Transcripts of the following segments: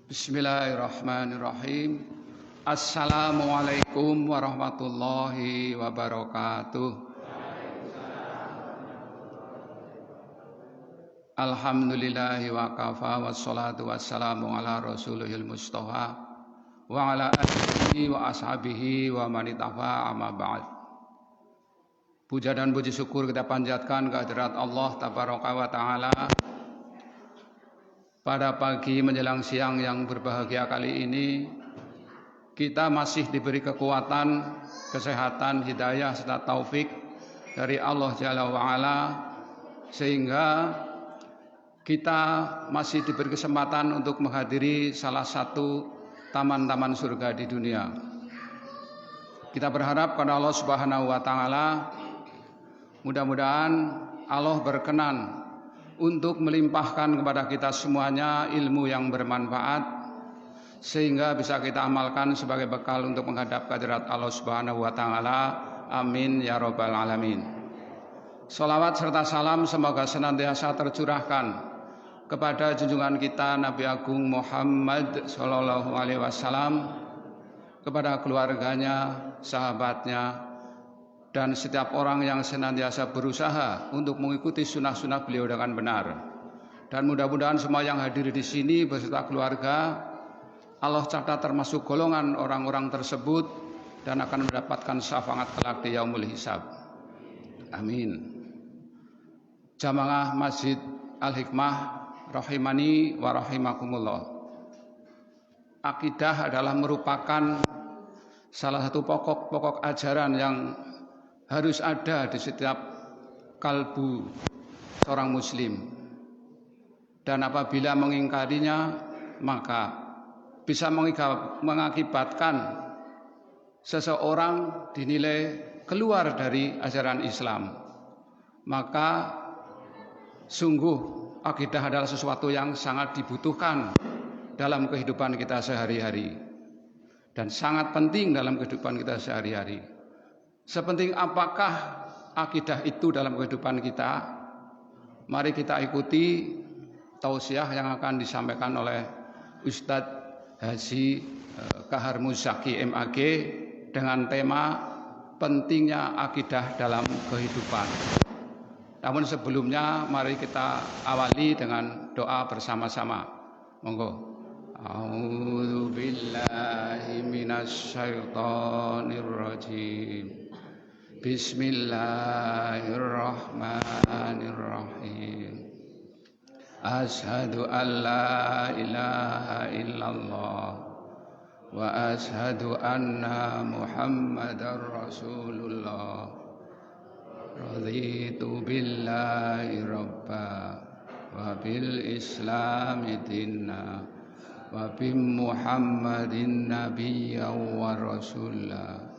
Bismillahirrahmanirrahim. Assalamualaikum warahmatullahi wabarakatuh. Alhamdulillahi wa kafa wassalatu wassalamu ala rasulihil mustafa wa ala alihi wa ashabihi wa manitafa amma ba'd. Puja dan puji syukur kita panjatkan kehadirat Allah tabaraka wa ta'ala. Pada pagi menjelang siang yang berbahagia kali ini, kita masih diberi kekuatan, kesehatan, hidayah, serta taufik dari Allah Jalla wa'ala, sehingga kita masih diberi kesempatan untuk menghadiri salah satu taman-taman surga di dunia. Kita berharap kepada Allah Subhanahu wa Ta'ala, mudah-mudahan Allah berkenan untuk melimpahkan kepada kita semuanya ilmu yang bermanfaat, sehingga bisa kita amalkan sebagai bekal untuk menghadap kehadirat Allah Subhanahu wa Ta'ala. Amin ya rabbal alamin. Salawat serta salam semoga senantiasa tercurahkan kepada junjungan kita Nabi Agung Muhammad sallallahu alaihi wasallam, kepada keluarganya, sahabatnya, dan setiap orang yang senantiasa berusaha untuk mengikuti sunnah-sunnah beliau dengan benar. Dan mudah-mudahan semua yang hadir di sini beserta keluarga, Allah catat termasuk golongan orang-orang tersebut dan akan mendapatkan syafaat kelak di yaumul hisab. Amin. Jamaah Masjid Al-Hikmah rahimani wa rahimakumullah. Akidah adalah merupakan salah satu pokok-pokok ajaran yang harus ada di setiap kalbu seorang muslim, dan apabila mengingkarinya maka bisa mengakibatkan seseorang dinilai keluar dari ajaran Islam. Maka sungguh akidah adalah sesuatu yang sangat dibutuhkan dalam kehidupan kita sehari-hari dan sangat penting dalam kehidupan kita sehari-hari. Sepenting apakah akidah itu dalam kehidupan kita? Mari kita ikuti tausiah yang akan disampaikan oleh Ustadz Haji Kahar Muzaki MAG dengan tema pentingnya akidah dalam kehidupan. Namun sebelumnya mari kita awali dengan doa bersama-sama. Monggo. A'udzu billahi minasy syaithanir rajim. Bismillahirrahmanirrahim. Ashhadu an la ilaha illallah wa ashhadu anna Muhammadar Rasulullah. Raditu billahi rabba wa bil islami dinna wa bi Muhammadin nabiyya wa rasulah.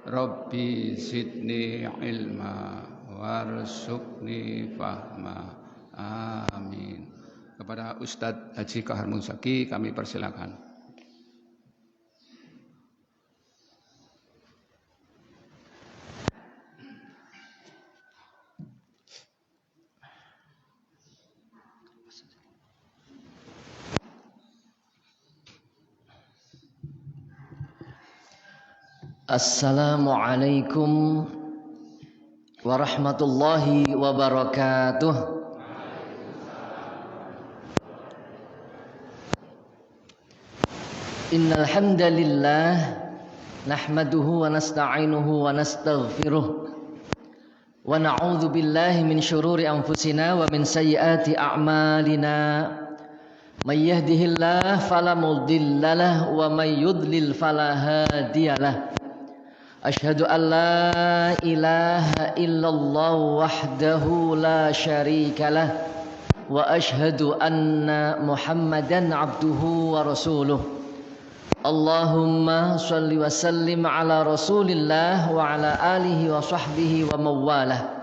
Rabbi zidni ilma warzuqni fahma. Amin. Kepada Ustadz Haji Kahar Muzaki kami persilakan. Assalamualaikum warahmatullahi wabarakatuh. Innal hamdalillah nahmaduhu wa nasta'inuhu wa nastaghfiruh wa na'udzu billahi min syururi anfusina wa min sayyiati a'malina. May yahdihillahu fala mudilla lahu wa may yudlil fala hadiyalah. Asyhadu an la ilaha illallah wahdahu la syarikalah wa asyhadu anna Muhammadan abduhu wa rasuluh. Allahumma shalli wa sallim ala rasulillah wa ala alihi wa sahbihi wa mawalah.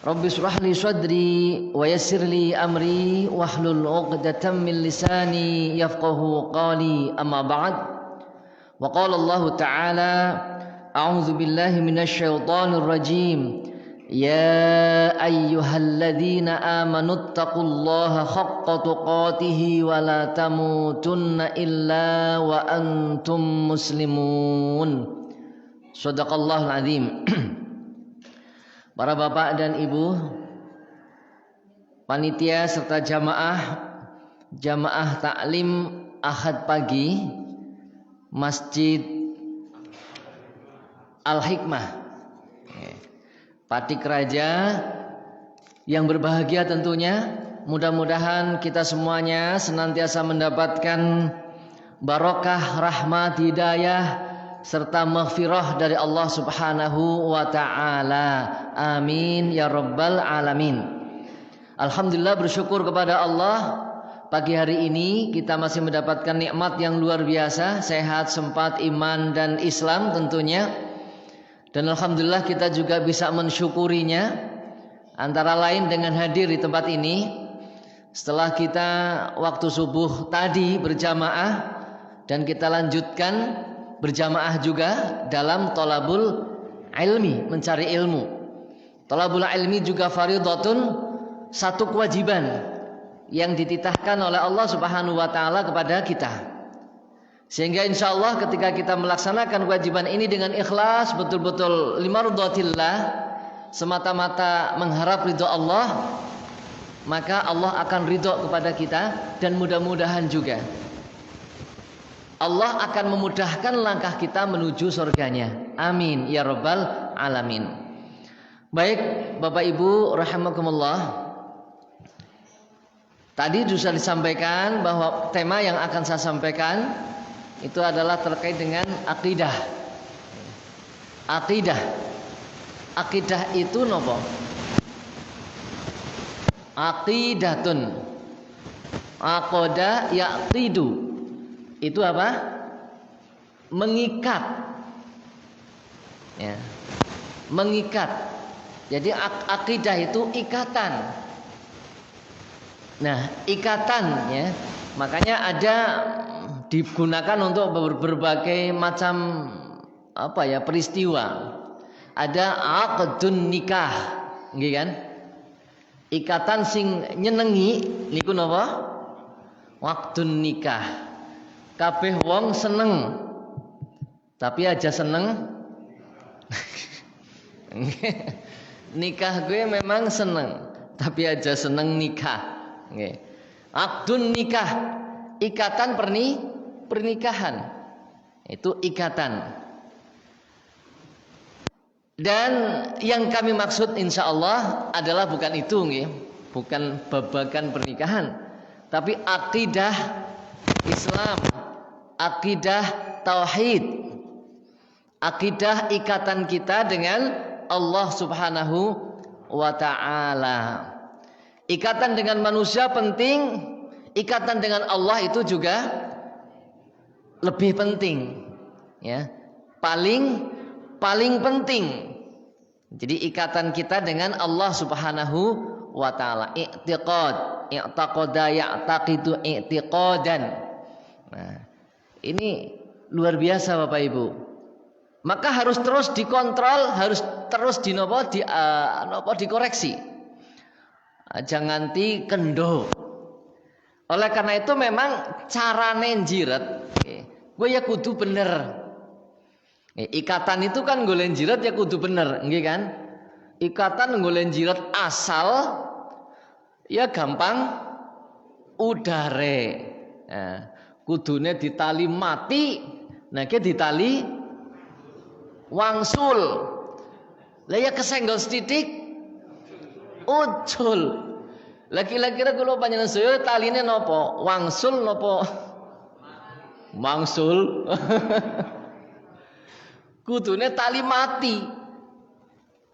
Rabbi shrah li sadri wa yassir li amri wahlul 'uqdatam min lisani yafqahu qali, amma ba'd. Wa qala Allah ta'ala a'udzu billahi minasy syaithanir rajim. يا أيها الذين آمنوا اتقوا الله حق تقاته ولا تموتن إلا وأنتم مسلمون. Shadaqallahul azim. Para bapak dan ibu, panitia serta jamaah taklim Ahad pagi Masjid Al-Hikmah Patik Raja yang berbahagia tentunya. Mudah-mudahan kita semuanya senantiasa mendapatkan barokah, rahmat, hidayah serta maghfirah dari Allah Subhanahu wa taala. Amin ya rabbal alamin. Alhamdulillah, bersyukur kepada Allah, pagi hari ini kita masih mendapatkan nikmat yang luar biasa, sehat, sempat, iman dan Islam tentunya. Dan alhamdulillah kita juga bisa mensyukurinya, antara lain dengan hadir di tempat ini setelah kita waktu subuh tadi berjamaah, dan kita lanjutkan berjamaah juga dalam thalabul ilmi, mencari ilmu. Thalabul ilmi juga fardhatun, satu kewajiban yang dititahkan oleh Allah Subhanahu wa taala kepada kita. Sehingga insyaallah ketika kita melaksanakan kewajiban ini dengan ikhlas, betul-betul limardhatillah, semata-mata mengharap ridho Allah, maka Allah akan ridho kepada kita, dan mudah-mudahan juga Allah akan memudahkan langkah kita menuju surganya. Amin ya rabbal alamin. Baik Bapak Ibu rahimakumullah, tadi sudah disampaikan bahwa tema yang akan saya sampaikan itu adalah terkait dengan akidah. Akidah itu nopo? Aqidatun. Aqada ya'tidu. Itu apa? Mengikat. Ya. Mengikat. Jadi akidah itu ikatan. Nah, ikatan ya. Makanya ada digunakan untuk berbagai macam peristiwa. Ada aqdun nikah, nggih kan? Ikatan sing nyenengi niku napa? Waqtun nikah. Kabeh wong seneng, tapi aja seneng. Nikah gue memang seneng, tapi aja seneng nikah. Nggih. Aqdun nikah, ikatan pernikahan. Itu ikatan. Dan yang kami maksud insyaallah adalah bukan itu nggih, bukan babagan pernikahan, tapi akidah Islam, akidah tauhid, akidah ikatan kita dengan Allah Subhanahu wa taala. Ikatan dengan manusia penting, ikatan dengan Allah itu juga lebih penting, ya. Paling penting. Jadi ikatan kita dengan Allah Subhanahu wa taala, i'tiqad, i'taqada ya'taqidu i'tiqadan. Nah, ini luar biasa Bapak Ibu. Maka harus terus dikontrol, harus terus dikoreksi. Jangan nganti kendo. Oleh karena itu memang carane njiret, gue ya kudu bener. Ikatan itu kan golek jirat ya kudu bener, nggih kan? Ikatan golek jirat asal ya gampang udare. Nah, kudune ditali mati, nah ki ditali wangsul. Lah ya kesenggol sithik ucul. Lagi-lagi kula panjenengan saya taline napa? Wangsul napa? Mangsul. Kudune tali mati.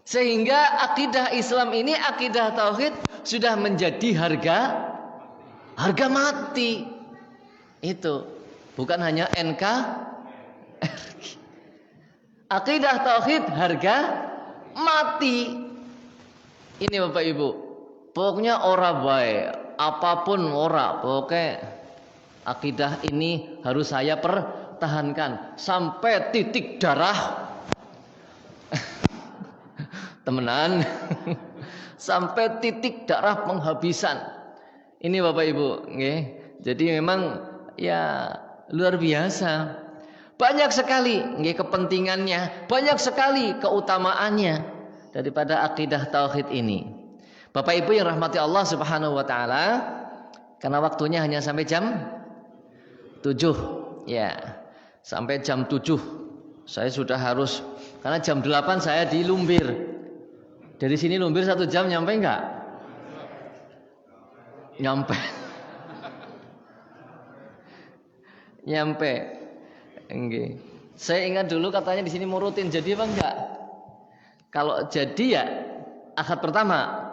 Sehingga akidah Islam ini, akidah tauhid sudah menjadi harga mati. Itu bukan hanya NKRI. Akidah tauhid harga mati. Ini Bapak Ibu, pokoknya ora bae, apapun ora, pokoknya akidah ini harus saya pertahankan sampai titik darah temenan. Sampai titik darah penghabisan. Ini Bapak Ibu, nggih. Jadi memang ya luar biasa. Banyak sekali nggih kepentingannya, banyak sekali keutamaannya daripada akidah tauhid ini. Bapak Ibu yang rahmati Allah Subhanahu wa taala, karena waktunya hanya sampai jam 7. Ya. Sampai jam 7. Saya sudah harus, karena jam 8 saya di Lumbir. Dari sini Lumbir 1 jam nyampe enggak? Nyampe. Nyampe. Nggih. Saya ingat dulu katanya di sini mau rutin, jadi apa enggak? Kalau jadi ya akad pertama.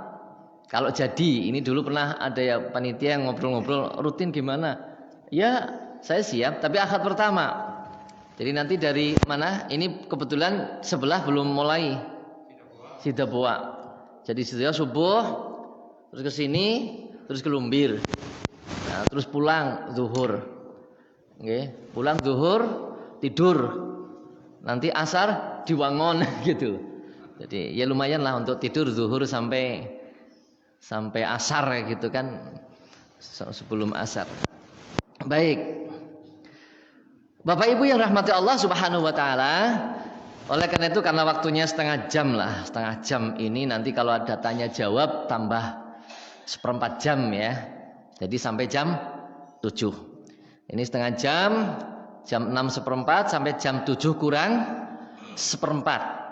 Kalau jadi, ini dulu pernah ada ya panitia yang ngobrol-ngobrol, rutin gimana? Ya, saya siap, tapi akad pertama. Jadi nanti dari mana? Ini kebetulan sebelah belum mulai. Sidaboa. Jadi setelah subuh terus ke sini, terus ke Lumbir. Nah, terus pulang zuhur. Nggih, pulang zuhur, tidur. Nanti asar di Wangon gitu. Jadi ya lumayan lah untuk tidur zuhur sampai asar gitu kan, sebelum asar. Baik. Bapak Ibu yang rahmati Allah Subhanahu wa taala, oleh karena itu karena waktunya setengah jam ini nanti kalau ada tanya jawab tambah 1/4 jam ya. Jadi sampai jam 7. Ini setengah jam, jam 6:15 sampai jam 7 kurang 1/4.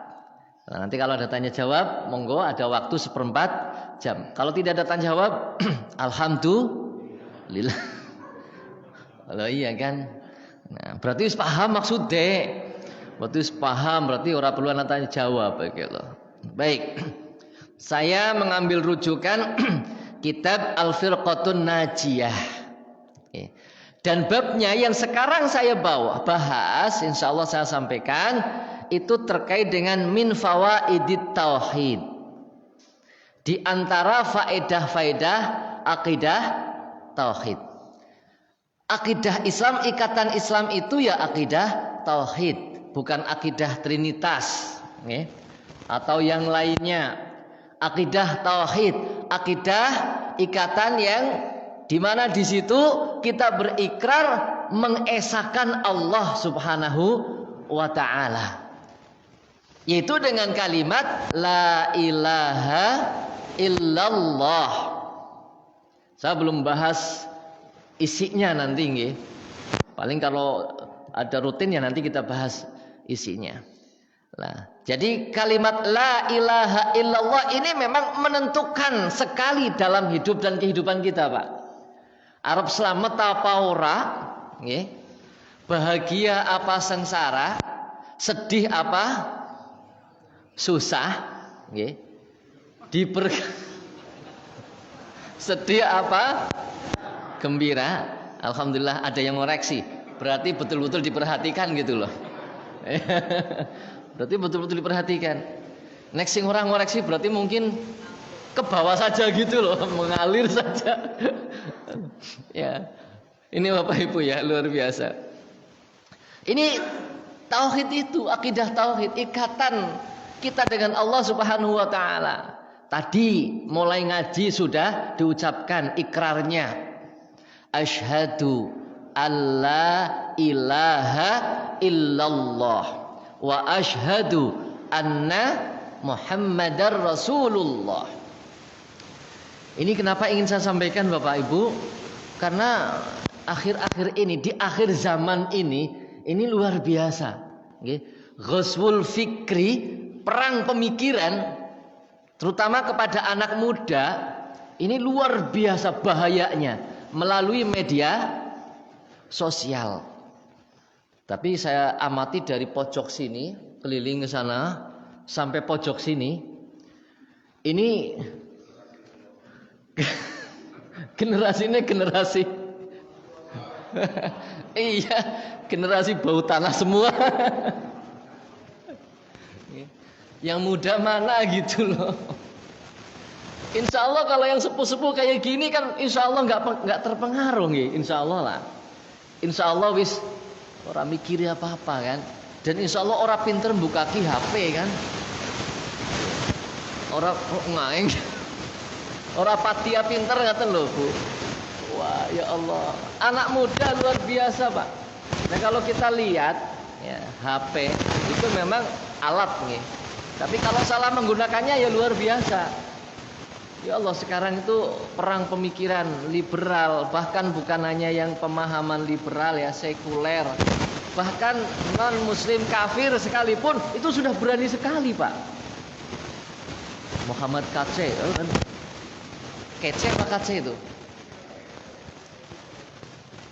Nah, nanti kalau ada tanya jawab, monggo ada waktu 1/4 jam. Kalau tidak ada tanya jawab, alhamdulillah. Kalau iya kan. Nah, berarti paham maksudnya. Berarti paham, berarti orang perlu tanya jawab gitu. Baik. Saya mengambil rujukan kitab Al-Firqatun Najiyah. Dan babnya yang sekarang saya bahas, insya Allah saya sampaikan, itu terkait dengan min fawaidit tauhid. Di antara faedah-faedah akidah tauhid. Akidah Islam, ikatan Islam itu ya akidah tauhid, bukan akidah trinitas, atau yang lainnya. Akidah tauhid, akidah ikatan yang dimana di situ kita berikrar mengesahkan Allah Subhanahu wa ta'ala, yaitu dengan kalimat la ilaha illallah. Saya belum bahas isinya nanti nggih. Paling kalau ada rutin ya nanti kita bahas isinya. Nah, jadi kalimat la ilaha illallah ini memang menentukan sekali dalam hidup dan kehidupan kita, Pak. Arab selamat apa ora, nggih. Bahagia apa sengsara, sedih apa susah, nggih. Sedih apa gembira. Alhamdulillah ada yang ngoreksi. Berarti betul-betul diperhatikan gitu loh. Berarti betul-betul diperhatikan. Next sing orang ngoreksi berarti mungkin ke bawah saja gitu loh, mengalir saja. Ya. Ini Bapak Ibu ya, luar biasa. Ini tauhid itu, akidah tauhid, ikatan kita dengan Allah Subhanahu wa taala. Tadi mulai ngaji sudah diucapkan ikrarnya. Asyhadu alla ilaha illallah wa asyhadu anna Muhammadar Rasulullah. Ini kenapa ingin saya sampaikan Bapak Ibu? Karena akhir-akhir ini, di akhir zaman ini luar biasa. Ghazwul fikri, perang pemikiran, terutama kepada anak muda, ini luar biasa bahayanya melalui media sosial. Tapi saya amati dari pojok sini, keliling ke sana, sampai pojok sini, ini generasinya generasi iya, generasi bau tanah semua. Yang muda mana gitu loh. Insya Allah kalau yang sepuh-sepuh kayak gini kan insya Allah nggak terpengaruh nih, insya Allah lah. Insya Allah wis orang mikir apa-apa kan. Dan insya Allah orang pinter buka HP kan. Ora ngaeng. Ora patia pinter ngaten lho, Bu. Wah, ya Allah. Anak muda luar biasa, Pak. Nah, kalau kita lihat ya, HP itu memang alat nih. Tapi kalau salah menggunakannya ya luar biasa. Ya Allah, sekarang itu perang pemikiran liberal, bahkan bukan hanya yang pemahaman liberal ya, sekuler. Bahkan non muslim kafir sekalipun itu sudah berani sekali, Pak. Muhammad Kece, Kece apa Kece itu?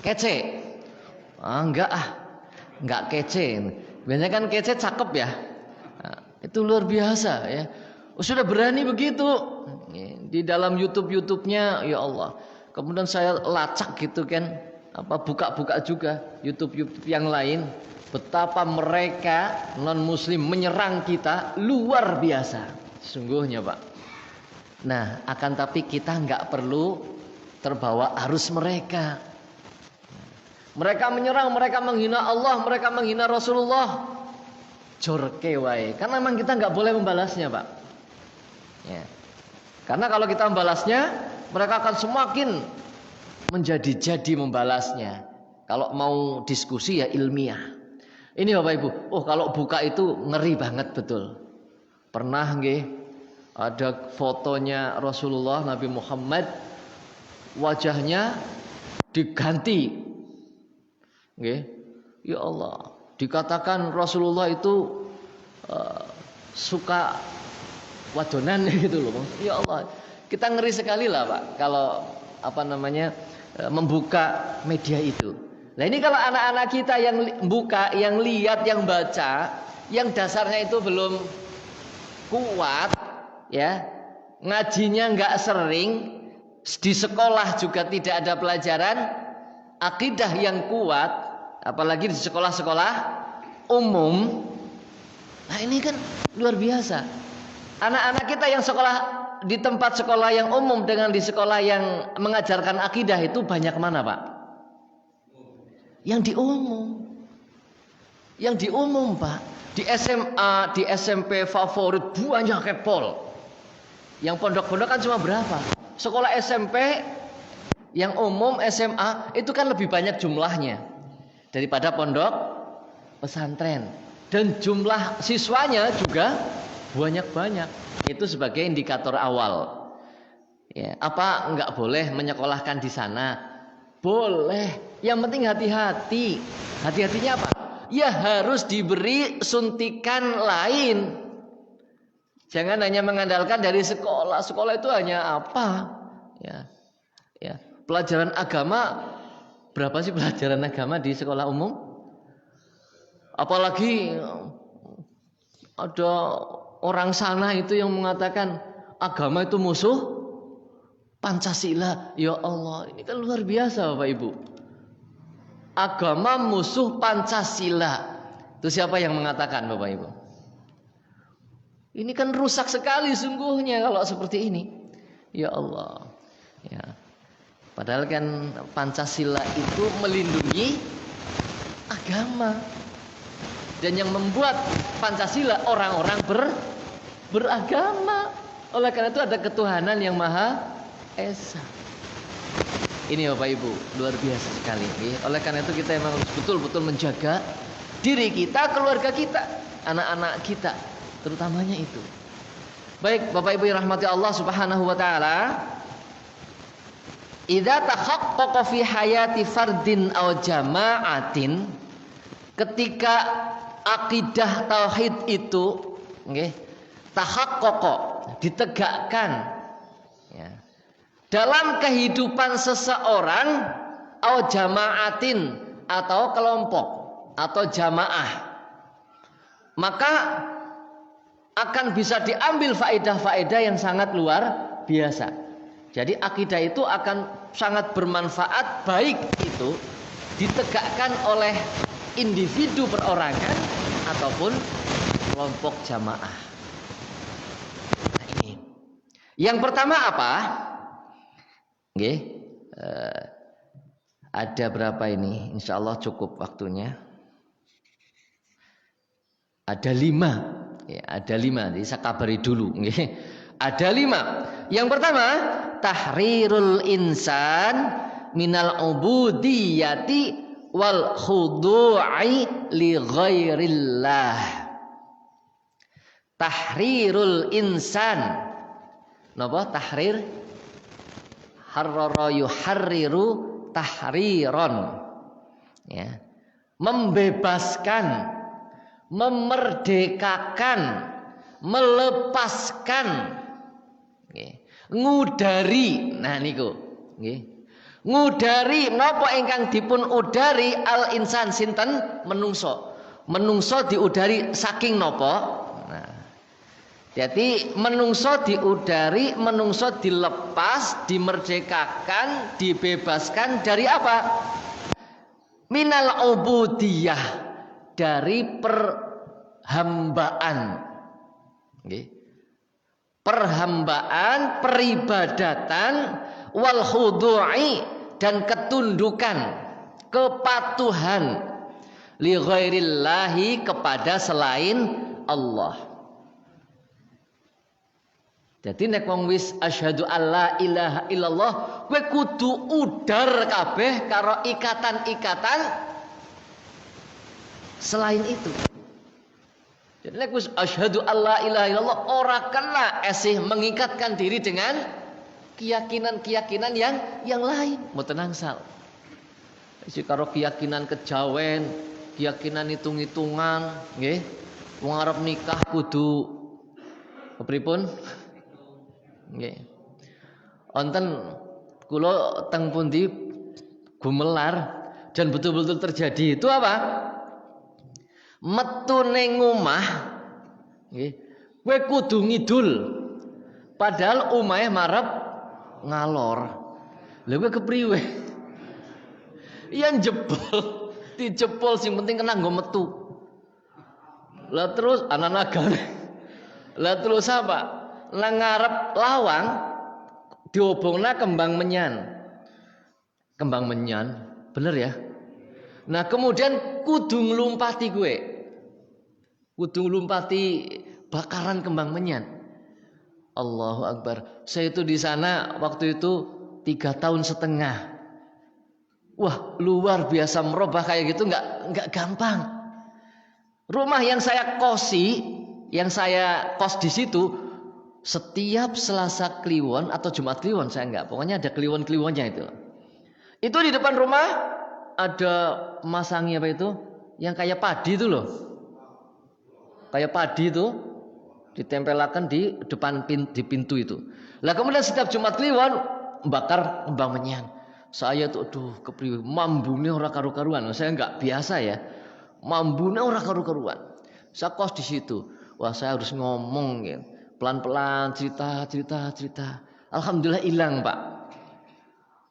Kece. Enggak kece. Biasanya kan kece cakep ya. Nah, itu luar biasa ya. Sudah berani begitu. Di dalam YouTube-nya ya Allah. Kemudian saya lacak gitu kan, buka-buka juga YouTube yang lain. Betapa mereka non muslim menyerang kita luar biasa. Sungguhnya, Pak. Nah, akan tapi kita nggak perlu terbawa arus mereka. Mereka menyerang, mereka menghina Allah, mereka menghina Rasulullah. Jorke wae. Karena memang kita nggak boleh membalasnya, Pak. Ya. Karena kalau kita membalasnya, mereka akan semakin menjadi-jadi membalasnya. Kalau mau diskusi ya ilmiah. Ini Bapak Ibu. Oh, kalau buka itu ngeri banget betul. Pernah nggih ada fotonya Rasulullah Nabi Muhammad, wajahnya diganti. Nggih. Ya Allah, dikatakan Rasulullah itu suka wadonan gitu loh. Ya Allah, kita ngeri sekali lah, Pak, kalau membuka media itu. Nah, ini kalau anak-anak kita yang buka, yang lihat, yang baca, yang dasarnya itu belum kuat, ya, ngajinya nggak sering, di sekolah juga tidak ada pelajaran akidah yang kuat, apalagi di sekolah-sekolah umum. Nah, ini kan luar biasa. Anak-anak kita yang sekolah di tempat sekolah yang umum dengan di sekolah yang mengajarkan akidah itu banyak mana, Pak? Yang di umum. Yang di umum, Pak. Di SMA, di SMP favorit banyak kepol. Yang pondok-pondok kan cuma berapa? Sekolah SMP yang umum, SMA itu kan lebih banyak jumlahnya daripada pondok pesantren. Dan jumlah siswanya juga banyak-banyak. Itu sebagai indikator awal. Ya, apa enggak boleh menyekolahkan di sana? Boleh. Yang penting hati-hati. Hati-hatinya apa? Ya harus diberi suntikan lain. Jangan hanya mengandalkan dari sekolah. Sekolah itu hanya apa? Ya. Pelajaran agama, berapa sih pelajaran agama di sekolah umum? Apalagi ada orang sana itu yang mengatakan agama itu musuh Pancasila. Ya Allah, ini kan luar biasa, Bapak Ibu. Agama musuh Pancasila. Itu siapa yang mengatakan, Bapak Ibu? Ini kan rusak sekali sungguhnya kalau seperti ini. Ya Allah. Ya. Padahal kan Pancasila itu melindungi agama. Dan yang membuat Pancasila orang-orang beragama. Oleh karena itu ada ketuhanan yang Maha Esa. Ini Bapak Ibu, luar biasa sekali. Oleh karena itu kita memang harus betul-betul menjaga diri kita, keluarga kita, anak-anak kita, terutamanya itu. Baik, Bapak Ibu yang rahmati Allah Subhanahu wa taala. Idza tahaqqaqa fi hayati fardin aw jama'atin, ketika akidah tauhid itu nggih tahaqqaqa, ditegakkan ya, dalam kehidupan seseorang aw jama'atin, atau kelompok atau jamaah, maka akan bisa diambil faedah-faedah yang sangat luar biasa. Jadi akidah itu akan sangat bermanfaat, baik itu ditegakkan oleh individu perorangan ataupun kelompok jamaah. Nah, ini. Yang pertama apa? Nggih. Ada berapa ini? Insya Allah cukup waktunya. Ada 5. Ya, ada 5. Jadi saya kabari dulu. Nggih. Ada 5. Yang pertama, tahrirul insan minal ubudiyati wal khudu'i li ghairillah. Tahrirul insan. Napa tahrir? Harrara yuharriru tahriron. Ya. Membebaskan, memerdekakan, melepaskan, ngudari. Nah niku, ngudari napa ingkang dipun udari al insan sinten menungso. Menungso diudari saking napa? Nah, jadi menungso diudari, menungso dilepas, dimerdekakan, dibebaskan dari apa? Minal ubudiyah, dari perhambaan. Perhambaan, peribadatan, wal khudu'i, dan ketundukan, kepatuhan li ghairillahi, kepada selain Allah. Jadi nek wong wis asyhadu alla ilaha illallah, kowe kudu udar kabeh karo ikatan-ikatan selain itu. Jadi nek wis asyhadu alla ilaha illallah, ora kena esih mengikatkan diri dengan keyakinan-keyakinan yang lain. Mboten angsal. Isi karo keyakinan kejawen, keyakinan hitung-hitungan, nggih. Wong arep nikah kudu kepripun? Nggih. Wonten kula teng pundi gumelar dan betul-betul terjadi. Itu apa? Metu ning omah nggih. Kowe kudu ngidul. Padahal omahe marep ngalor. Lha kowe kepriwe? Yen jebol, dijebol sing penting kena nggo metu. Lah terus ana nagane. Lah terus apa? Nang ngarep lawang diobongna kembang menyan. Kembang menyan, bener ya? Nah, kemudian kudu nglumpati gue. Kudu nglumpati bakaran kembang menyan. Allahu Akbar. Saya itu di sana waktu itu 3 tahun setengah. Wah, luar biasa, merubah kayak gitu nggak gampang. Rumah yang saya kosi, yang saya kos di situ, setiap Selasa Kliwon atau Jumat Kliwon, saya enggak, pokoknya ada kliwon-kliwonnya itu. Itu di depan rumah ada masangi apa itu? Yang kayak padi itu loh. Kayak padi itu ditempelakan di depan di pintu itu. Lah kemudian setiap Jumat Kliwon bakar kembang menyan. Saya tuh aduh kepriwe, mambune ora karu-karuan. Saya enggak biasa ya. Mambune ora karu-karuan. Saya kos di situ. Wah, saya harus ngomong gitu. Pelan-pelan cerita. Alhamdulillah hilang, Pak.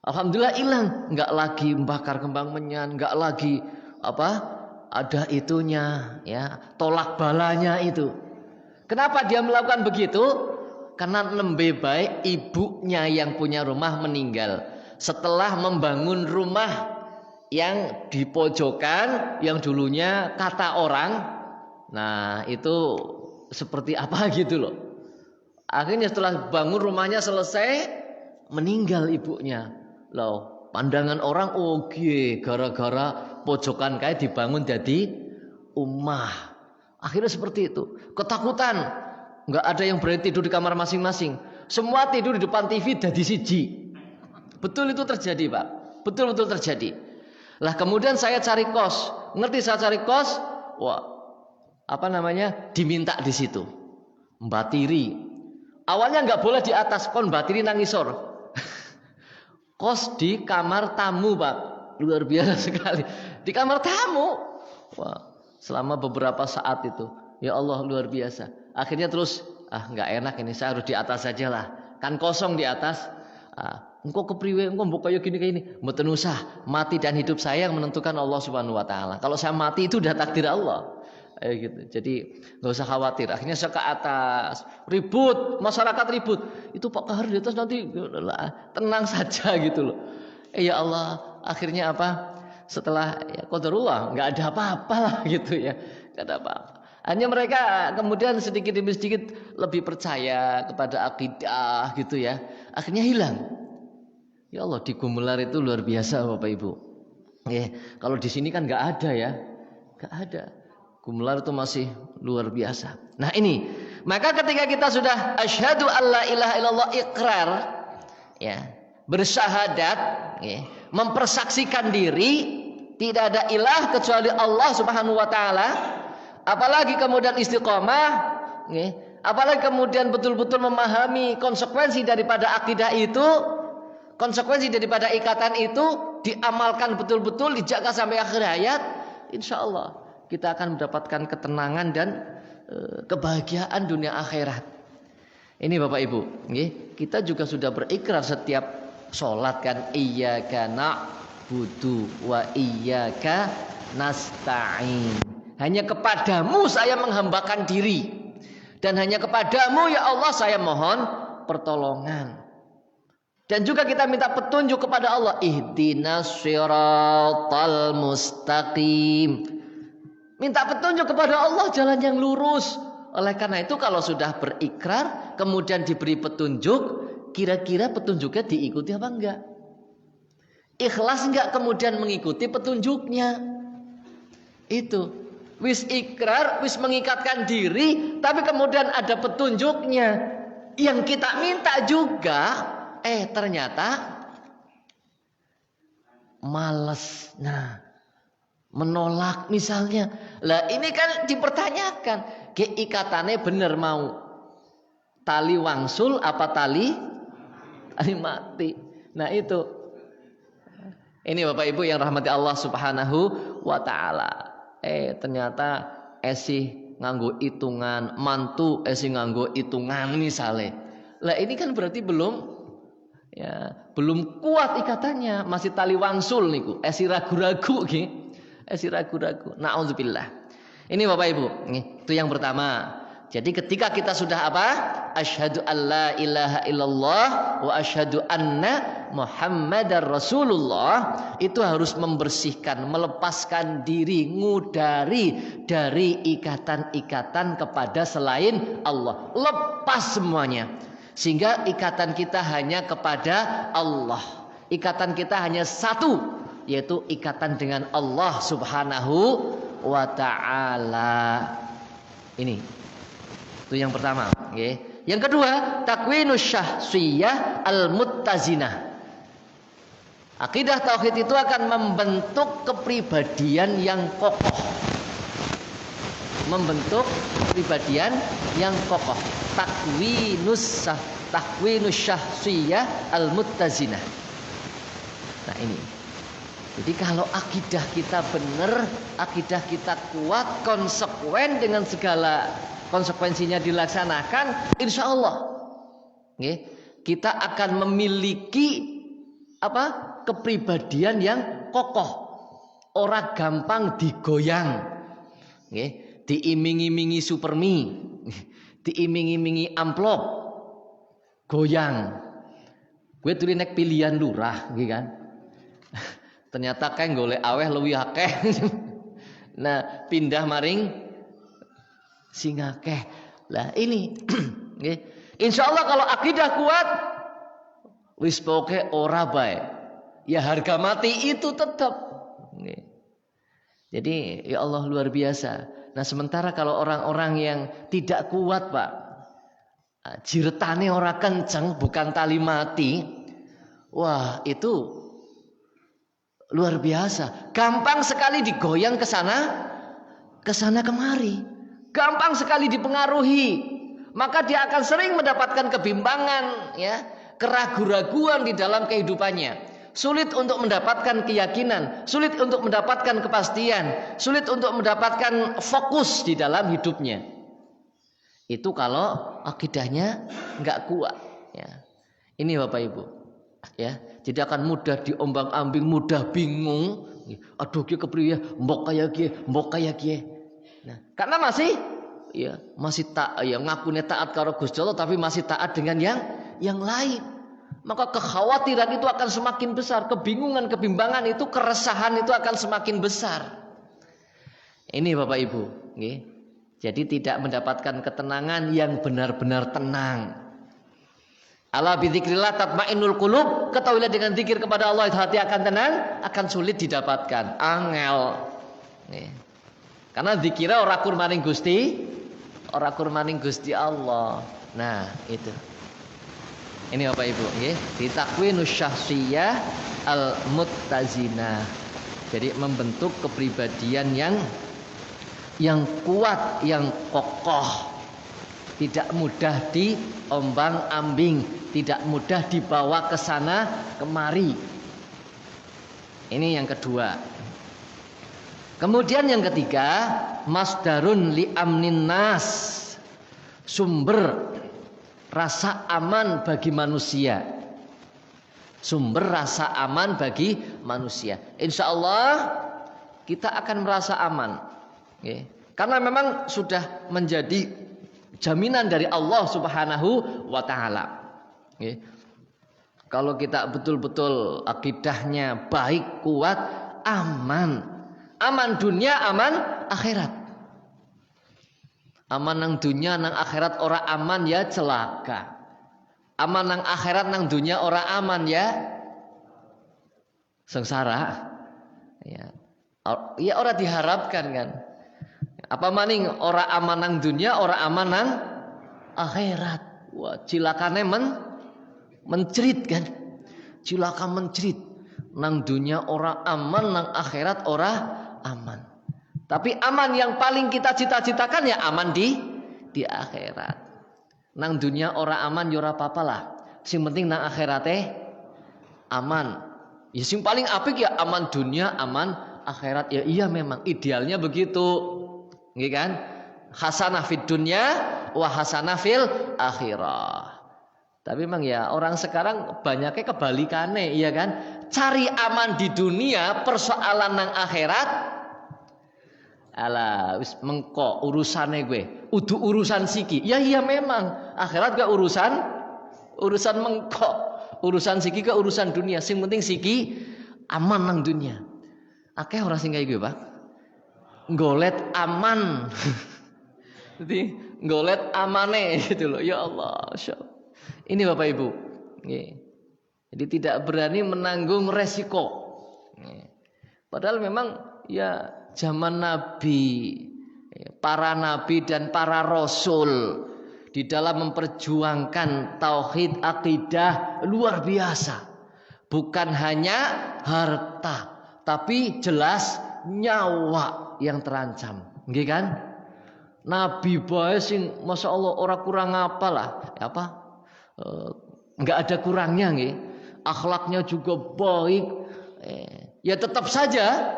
Alhamdulillah hilang. Enggak lagi membakar kembang menyan, enggak lagi ada itunya ya, tolak balanya itu. Kenapa dia melakukan begitu? Karena nembe baik ibunya yang punya rumah meninggal. Setelah membangun rumah yang di pojokan, yang dulunya kata orang, nah itu seperti apa gitu loh. Akhirnya setelah bangun rumahnya selesai, meninggal ibunya. Loh, pandangan orang oke, gara-gara pojokan kayak dibangun jadi umah. Akhirnya seperti itu. Ketakutan, nggak ada yang berani tidur di kamar masing-masing. Semua tidur di depan TV jadi siji. Betul itu terjadi, Pak. Betul-betul terjadi. Lah kemudian saya cari kos. Ngerti saya cari kos? Wah, diminta di situ. Mbatiri. Awalnya nggak boleh di atas, kon mbatiri nang ngisor. Kos di kamar tamu, Pak. Luar biasa sekali. Di kamar tamu. Wah, selama beberapa saat itu. Ya Allah, luar biasa. Akhirnya terus, nggak enak ini, saya harus di atas saja lah. Kan kosong di atas. Engkau kepriwe, engkau mbok kaya gini. Mboten usah, mati dan hidup saya yang menentukan Allah Subhanahu wa taala. Kalau saya mati itu udah takdir Allah. Gitu. Jadi nggak usah khawatir. Akhirnya saya ke atas, ribut, masyarakat ribut. Itu Pak Kahar di atas nanti tenang saja gitu loh. Ya Allah, akhirnya apa? Setelah ya qadarullah, nggak ada apa-apa lah gitu ya. Nggak ada apa-apa. Hanya mereka kemudian sedikit demi sedikit lebih percaya kepada akidah gitu ya. Akhirnya hilang. Ya Allah, di Gumelar itu luar biasa Bapak Ibu. Kalau di sini kan nggak ada ya, nggak ada. Gumelar itu masih luar biasa. Nah ini, maka ketika kita sudah asyhadu alla ilaha illallah, ikrar, ya, bersyahadat, ya, mempersaksikan diri tidak ada ilah kecuali Allah Subhanahu Wa Taala. Apalagi kemudian istiqomah, apalagi kemudian betul-betul memahami konsekuensi daripada akidah itu, konsekuensi daripada ikatan itu, diamalkan betul-betul, dijaga sampai akhir hayat, insya Allah kita akan mendapatkan ketenangan dan kebahagiaan dunia akhirat. Ini Bapak Ibu, kita juga sudah berikrar setiap sholat kan, iyyaka na'budu wa iyyaka nasta'in. Hanya kepadamu saya menghambakan diri, dan hanya kepadamu ya Allah saya mohon pertolongan. Dan juga kita minta petunjuk kepada Allah, ihdinas siratal mustaqim. Minta petunjuk kepada Allah jalan yang lurus. Oleh karena itu kalau sudah berikrar kemudian diberi petunjuk, kira-kira petunjuknya diikuti apa enggak? Ikhlas enggak kemudian mengikuti petunjuknya? Itu. Wis ikrar, wis mengikatkan diri, tapi kemudian ada petunjuknya yang kita minta juga, ternyata males. Nah, menolak misalnya. Lah ini kan dipertanyakan, ikatannya bener mau tali wangsul apa tali mati. Nah itu. Ini Bapak Ibu yang rahmati Allah Subhanahu wa Ta'ala. Ternyata esih nganggo hitungan, mantu esih nganggo hitungan misalnya. Lah ini kan berarti belum kuat ikatannya, masih tali wangsul niku, esih ragu-ragu nggih. Esih ragu-ragu. Nauzubillah. Ini Bapak Ibu, itu yang pertama. Jadi ketika kita sudah apa? Asyhadu alla ilaha illallah wa asyhadu anna Muhammadar Rasulullah, itu harus membersihkan, melepaskan diri, ngudari dari ikatan-ikatan kepada selain Allah. Lepas semuanya. Sehingga ikatan kita hanya kepada Allah. Ikatan kita hanya satu, yaitu ikatan dengan Allah Subhanahu wa Ta'ala. Ini. Itu yang pertama, Yang kedua, takwinus syahsiyah al-muttazinah. Akidah tauhid itu akan membentuk kepribadian yang kokoh. Membentuk kepribadian yang kokoh. Takwinus syahsiyah al-muttazinah. Nah ini. Jadi kalau akidah kita benar, akidah kita kuat, konsekuen dengan segala konsekuensinya dilaksanakan, insya Allah kita akan memiliki kepribadian yang kokoh, ora gampang digoyang, diiming-imingi supermi, diiming-imingi amplop, goyang. Gue tuli nek pilihan lurah, kan? Ternyata kayak golek aweh luwih akeh. Nah pindah maring sing akeh. Lah ini insya Allah kalau akidah kuat, wis pokoke ora bae, ya harga mati itu tetap. Jadi ya Allah luar biasa. Nah sementara kalau orang-orang yang tidak kuat Pak, jiretane ora kenceng, bukan tali mati, wah itu luar biasa. Gampang sekali digoyang ke sana kemari. Gampang sekali dipengaruhi, maka dia akan sering mendapatkan kebimbangan, keraguan-raguan di dalam kehidupannya. Sulit untuk mendapatkan keyakinan, sulit untuk mendapatkan kepastian, sulit untuk mendapatkan fokus di dalam hidupnya. Itu kalau akidahnya nggak kuat. Ini Bapak Ibu, jadi akan mudah diombang-ambing, mudah bingung. Aduh, kia kepriye, mbok kaya kie. Nah, karena masih ngakunya taat karo Gusti Allah, tapi masih taat dengan yang lain. Maka kekhawatiran itu akan semakin besar, kebingungan, kebimbangan itu, keresahan itu akan semakin besar. Ini Bapak Ibu, Jadi tidak mendapatkan ketenangan yang benar-benar tenang. Ala bidzikrillah tatmainnul qulub. Ketahuilah dengan zikir kepada Allah hati akan tenang, akan sulit didapatkan. Angel. Karena zikirnya ora kur maring Gusti, ora kur maring Gusti Allah. Nah, itu. Ini Bapak Ibu, nggih, ditakwinus syahsiyah al-muttazinah. Jadi membentuk kepribadian yang kuat, yang kokoh, tidak mudah diombang-ambing, tidak mudah dibawa ke sana kemari. Ini yang kedua. Kemudian yang ketiga, masdarun li amnin nas, sumber rasa aman bagi manusia. Sumber rasa aman bagi manusia. Insya Allah kita akan merasa aman. Karena memang sudah menjadi jaminan dari Allah Subhanahu wa ta'ala. Kalau kita betul-betul akidahnya baik, kuat, aman. Aman dunia, aman akhirat. Aman nang dunia, nang akhirat ora aman ya celaka. Aman nang akhirat, nang dunia ora aman ya sengsara. Ya ora diharapkan kan. Apa maning ora aman nang dunia, ora aman nang akhirat. Wah, cilakane mencerit kan. Cilaka mencerit. Nang dunia ora aman, nang akhirat ora aman. Tapi aman yang paling kita cita-citakan ya aman di akhirat. Nang dunia ora aman ya ora apa-apa lah. Sing penting nang akhirate aman. Ya sing paling apik ya aman dunia, aman akhirat. Ya iya memang idealnya begitu. Nggih kan? Hasanah fid dunya wa hasanah fil akhirah. Tapi memang ya orang sekarang banyaknya kebalikannya, iya kan? Cari aman di dunia, persoalan nang akhirat. Alah, wis mengko urusane gue. Udu urusan siki. Ya iya memang, akhirat gak urusan mengko. Urusan siki ke urusan dunia. Sing penting siki aman nang dunia. Akeh ora sing kaya gue, Pak. Golet aman. Jadi golet amane gitu loh. Ya Allah, ini Bapak Ibu. Jadi tidak berani menanggung resiko. Padahal memang ya zaman Nabi, para Nabi dan para Rasul di dalam memperjuangkan tauhid akidah luar biasa. Bukan hanya harta, tapi jelas nyawa yang terancam, nggih kan? Nabi bae sing Masya Allah orang kurang apa lah, nggak ada kurangnya nggih. Akhlaknya juga baik, ya tetap saja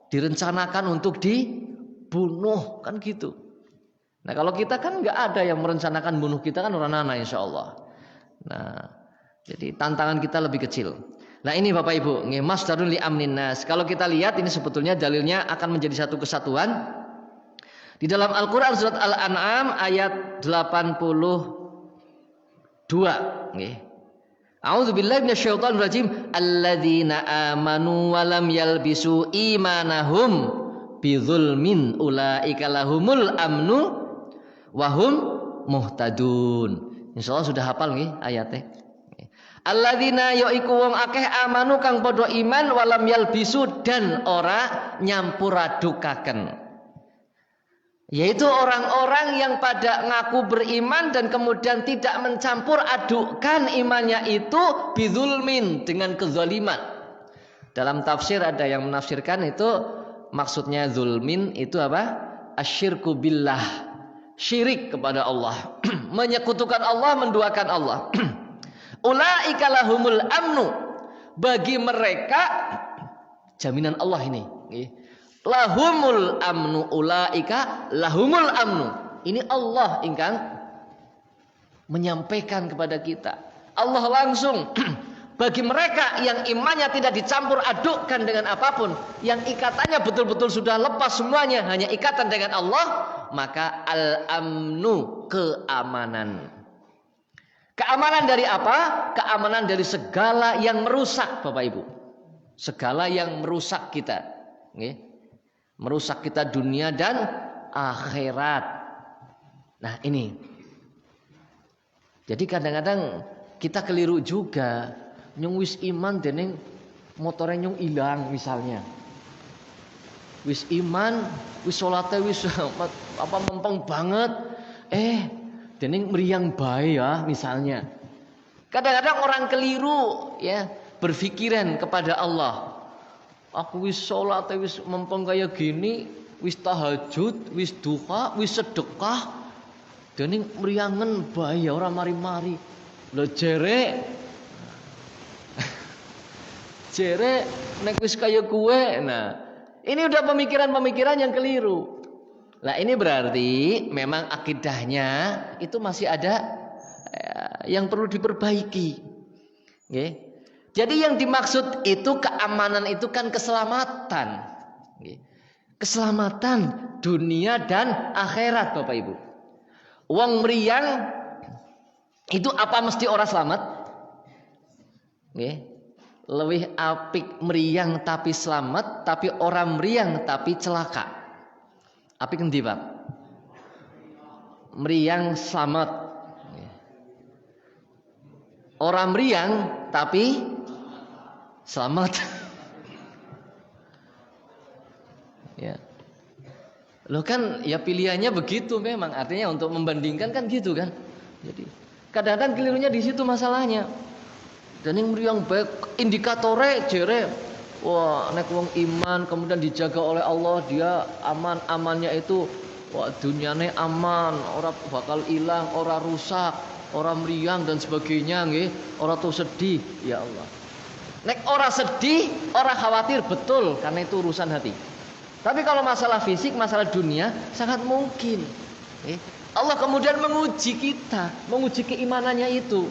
direncanakan untuk dibunuh kan gitu. Nah kalau kita kan nggak ada yang merencanakan bunuh kita kan orang nana insya Allah. Nah jadi tantangan kita lebih kecil. Nah ini Bapak Ibu, masdarun li amnin nas. Kalau kita lihat ini sebetulnya dalilnya akan menjadi satu kesatuan. Di dalam Al-Qur'an surat Al-An'am ayat 82. Nggih. A'udzubillahi minasyaitonir rajim. Alladzina amanu wa lam yalbisu imanahum bidzulmin ulaika lahumul amnu wa hum muhtadun. Insyaallah sudah hafal nggih ayatnya. Alladzina yaiku wong akeh amanu kang padha iman walam yalbisu dan ora nyampuradukaken. Yaitu orang-orang yang pada ngaku beriman dan kemudian tidak mencampur adukkan imannya itu bidzulmin dengan kezaliman. Dalam tafsir ada yang menafsirkan itu maksudnya zulmin itu apa? Asyirku billah. Syirik kepada Allah. Menyekutukan Allah, menduakan Allah. Ulaika lahumul amnu, bagi mereka jaminan Allah ini. Lahumul amnu, ulaika lahumul amnu. Ini Allah ingkang menyampaikan kepada kita. Allah langsung bagi mereka yang imannya tidak dicampur adukkan dengan apapun, yang ikatannya betul-betul sudah lepas semuanya, hanya ikatan dengan Allah, maka al-amnu, keamanan. Keamanan dari apa? Keamanan dari segala yang merusak, Bapak Ibu. Segala yang merusak kita. Merusak kita dunia dan akhirat. Nah, ini. Jadi kadang-kadang kita keliru juga. Nyung wis iman dening motore nyung ilang misalnya. Wis iman, wis salate wis apa mempeng banget. Dening meriang bae ya misalnya. Kadang-kadang orang keliru ya, berpikiran kepada Allah. Aku wis salate wis mempeng kaya gini, wis tahajud, wis duha, wis sedekah. Dening meriangen bae ya ora mari-mari. Lho jere nek wis kaya kuwe. Nah, ini udah pemikiran-pemikiran yang keliru. Nah, ini berarti memang akidahnya itu masih ada yang perlu diperbaiki. Okay. Jadi yang dimaksud itu keamanan itu kan keselamatan. Okay. Keselamatan dunia dan akhirat, Bapak Ibu. Wong meriang itu apa mesti orang selamat? Okay. Lebih apik meriang tapi selamat, tapi orang meriang tapi celaka. Apik endi, Pak? Meriang selamat. Orang meriang tapi selamat. Ya. Loh kan ya pilihannya begitu memang. Artinya untuk membandingkan kan gitu kan. Jadi kadang-kadang kelirunya di situ masalahnya. Dan yang meriang baik indikatore jere. Wah, nek wong iman kemudian dijaga oleh Allah, dia aman-amannya itu wah dunyane aman, ora bakal hilang, ora rusak, ora meriang dan sebagainya nggih, ora tuh sedih, ya Allah. Nek ora sedih, ora khawatir betul karena itu urusan hati. Tapi kalau masalah fisik, masalah dunia sangat mungkin. Allah kemudian menguji kita, menguji keimanannya itu.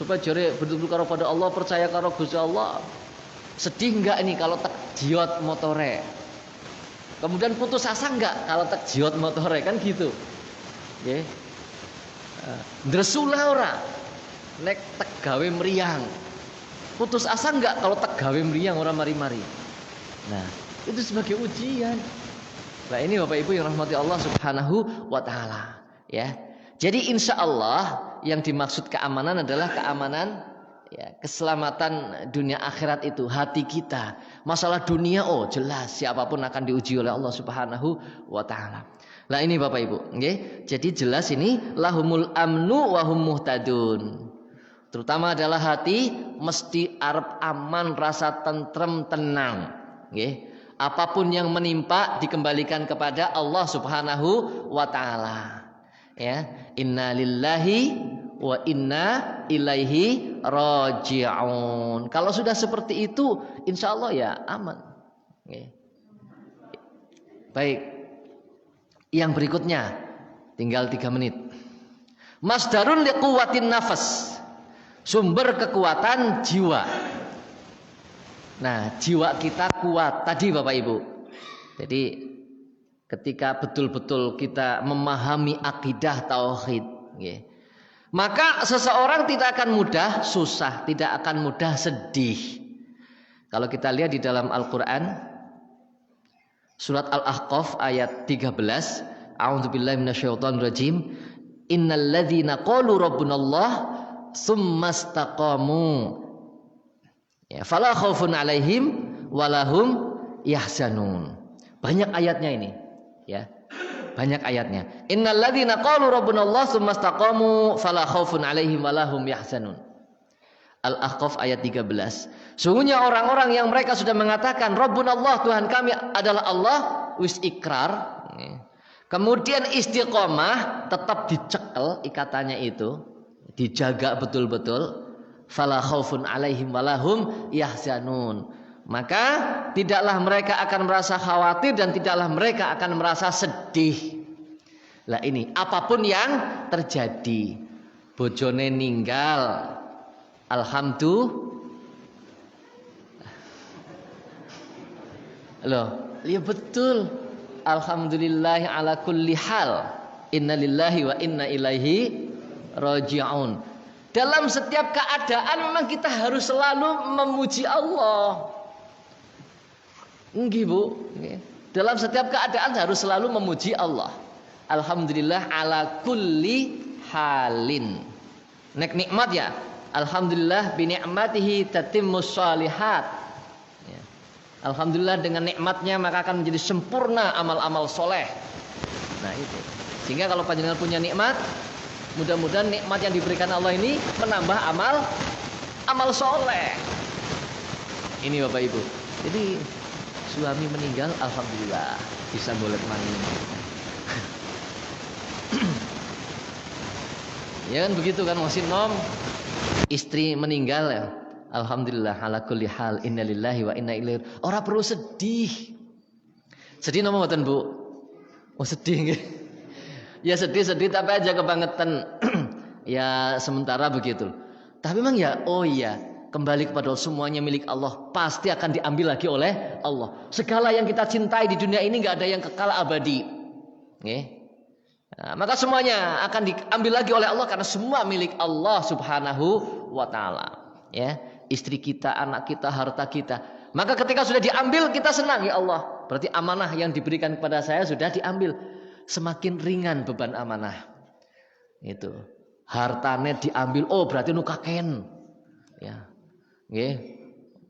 Supaya jare betul-betul karo pada Allah, percaya karo Gusti Allah. Sedih enggak ini kalau tek jiot motore? Kemudian putus asa enggak kalau tek jiot motore kan gitu. Nggih. Ndresula ora nek tek gawe meriang. Putus asa enggak kalau tek gawe meriang ora mari-mari. Nah, itu sebagai ujian. Nah, ini Bapak Ibu yang rahmati Allah Subhanahu wa taala, ya. Jadi insya Allah yang dimaksud keamanan adalah keamanan ya, keselamatan dunia akhirat itu hati kita. Masalah dunia jelas siapapun akan diuji oleh Allah Subhanahu wa taala. Nah, ini Bapak Ibu, okay? Jadi jelas ini lahumul amnu wa hum muhtadun. Terutama adalah hati mesti arep aman, rasa tentrem, tenang, okay? Apapun yang menimpa dikembalikan kepada Allah Subhanahu wa taala. Ya, inna lillahi wa inna ilaihi raji'un. Kalau sudah seperti itu, insya Allah ya aman. Okay. Baik. Yang berikutnya, tinggal 3 menit. Masdarun liquwatin nafas. Sumber kekuatan jiwa. Nah, jiwa kita kuat tadi Bapak Ibu. Jadi ketika betul-betul kita memahami akidah tauhid, maka seseorang tidak akan mudah susah, tidak akan mudah sedih. Kalau kita lihat di dalam Al-Quran, surat Al-Ahqaf ayat 13, A'udzubillahi minasyaitonirrajim, innal ladzina qalu rabbunallah tsummastaqamu ya fala khaufun 'alaihim walahum yahzanun. Banyak ayatnya ini. Ya, banyak ayatnya. Innal ladzina qalu rabbunallah tsumastaqamu fala khaufun 'alaihim walahum yahzanun. Al-Ahqaf ayat 13. Sungguhnya orang-orang yang mereka sudah mengatakan Rabbunallah, Tuhan kami adalah Allah, wis ikrar. Kemudian istiqomah, tetap dicekel ikatannya itu, dijaga betul-betul. Fala khaufun 'alaihim walahum yahzanun. Maka tidaklah mereka akan merasa khawatir dan tidaklah mereka akan merasa sedih. Lah ini apapun yang terjadi, bojone ninggal, alhamdulillah. Loh, ya betul. Alhamdulillah ala kulli hal. Innalillahi wa inna ilaihi raji'un. Dalam setiap keadaan memang kita harus selalu memuji Allah. Nggih Bu, Dalam setiap keadaan harus selalu memuji Allah. Alhamdulillah ala kulli halin. Nek nikmat ya, alhamdulillah bi ni'matihi tatimmus shalihat. Ya. Alhamdulillah dengan nikmatnya maka akan menjadi sempurna amal-amal soleh. Nah itu. Sehingga kalau panjenengan punya nikmat, mudah-mudahan nikmat yang diberikan Allah ini menambah amal soleh. Ini Bapak Ibu. Jadi suami meninggal, alhamdulillah bisa golek mani. Ya kan begitu kan Muhsin Nom. Istri meninggal ya. Alhamdulillah ala kulli hal, innalillahi wa inna ilaihi. Ora perlu sedih. Sedih napa mboten, Bu? Oh sedih nggih. Ya sedih-sedih tapi aja kebangetan. Ya sementara begitu. Tapi memang ya, oh iya, kembali kepada Allah, semuanya milik Allah, pasti akan diambil lagi oleh Allah. Segala yang kita cintai di dunia ini nggak ada yang kekal abadi. Nah, maka semuanya akan diambil lagi oleh Allah karena semua milik Allah Subhanahu wa taala. Ya, istri kita, anak kita, harta kita. Maka ketika sudah diambil kita senang, ya Allah. Berarti amanah yang diberikan kepada saya sudah diambil. Semakin ringan beban amanah. Itu. Hartanya diambil, oh berarti nu kaken. Ya. Nggih.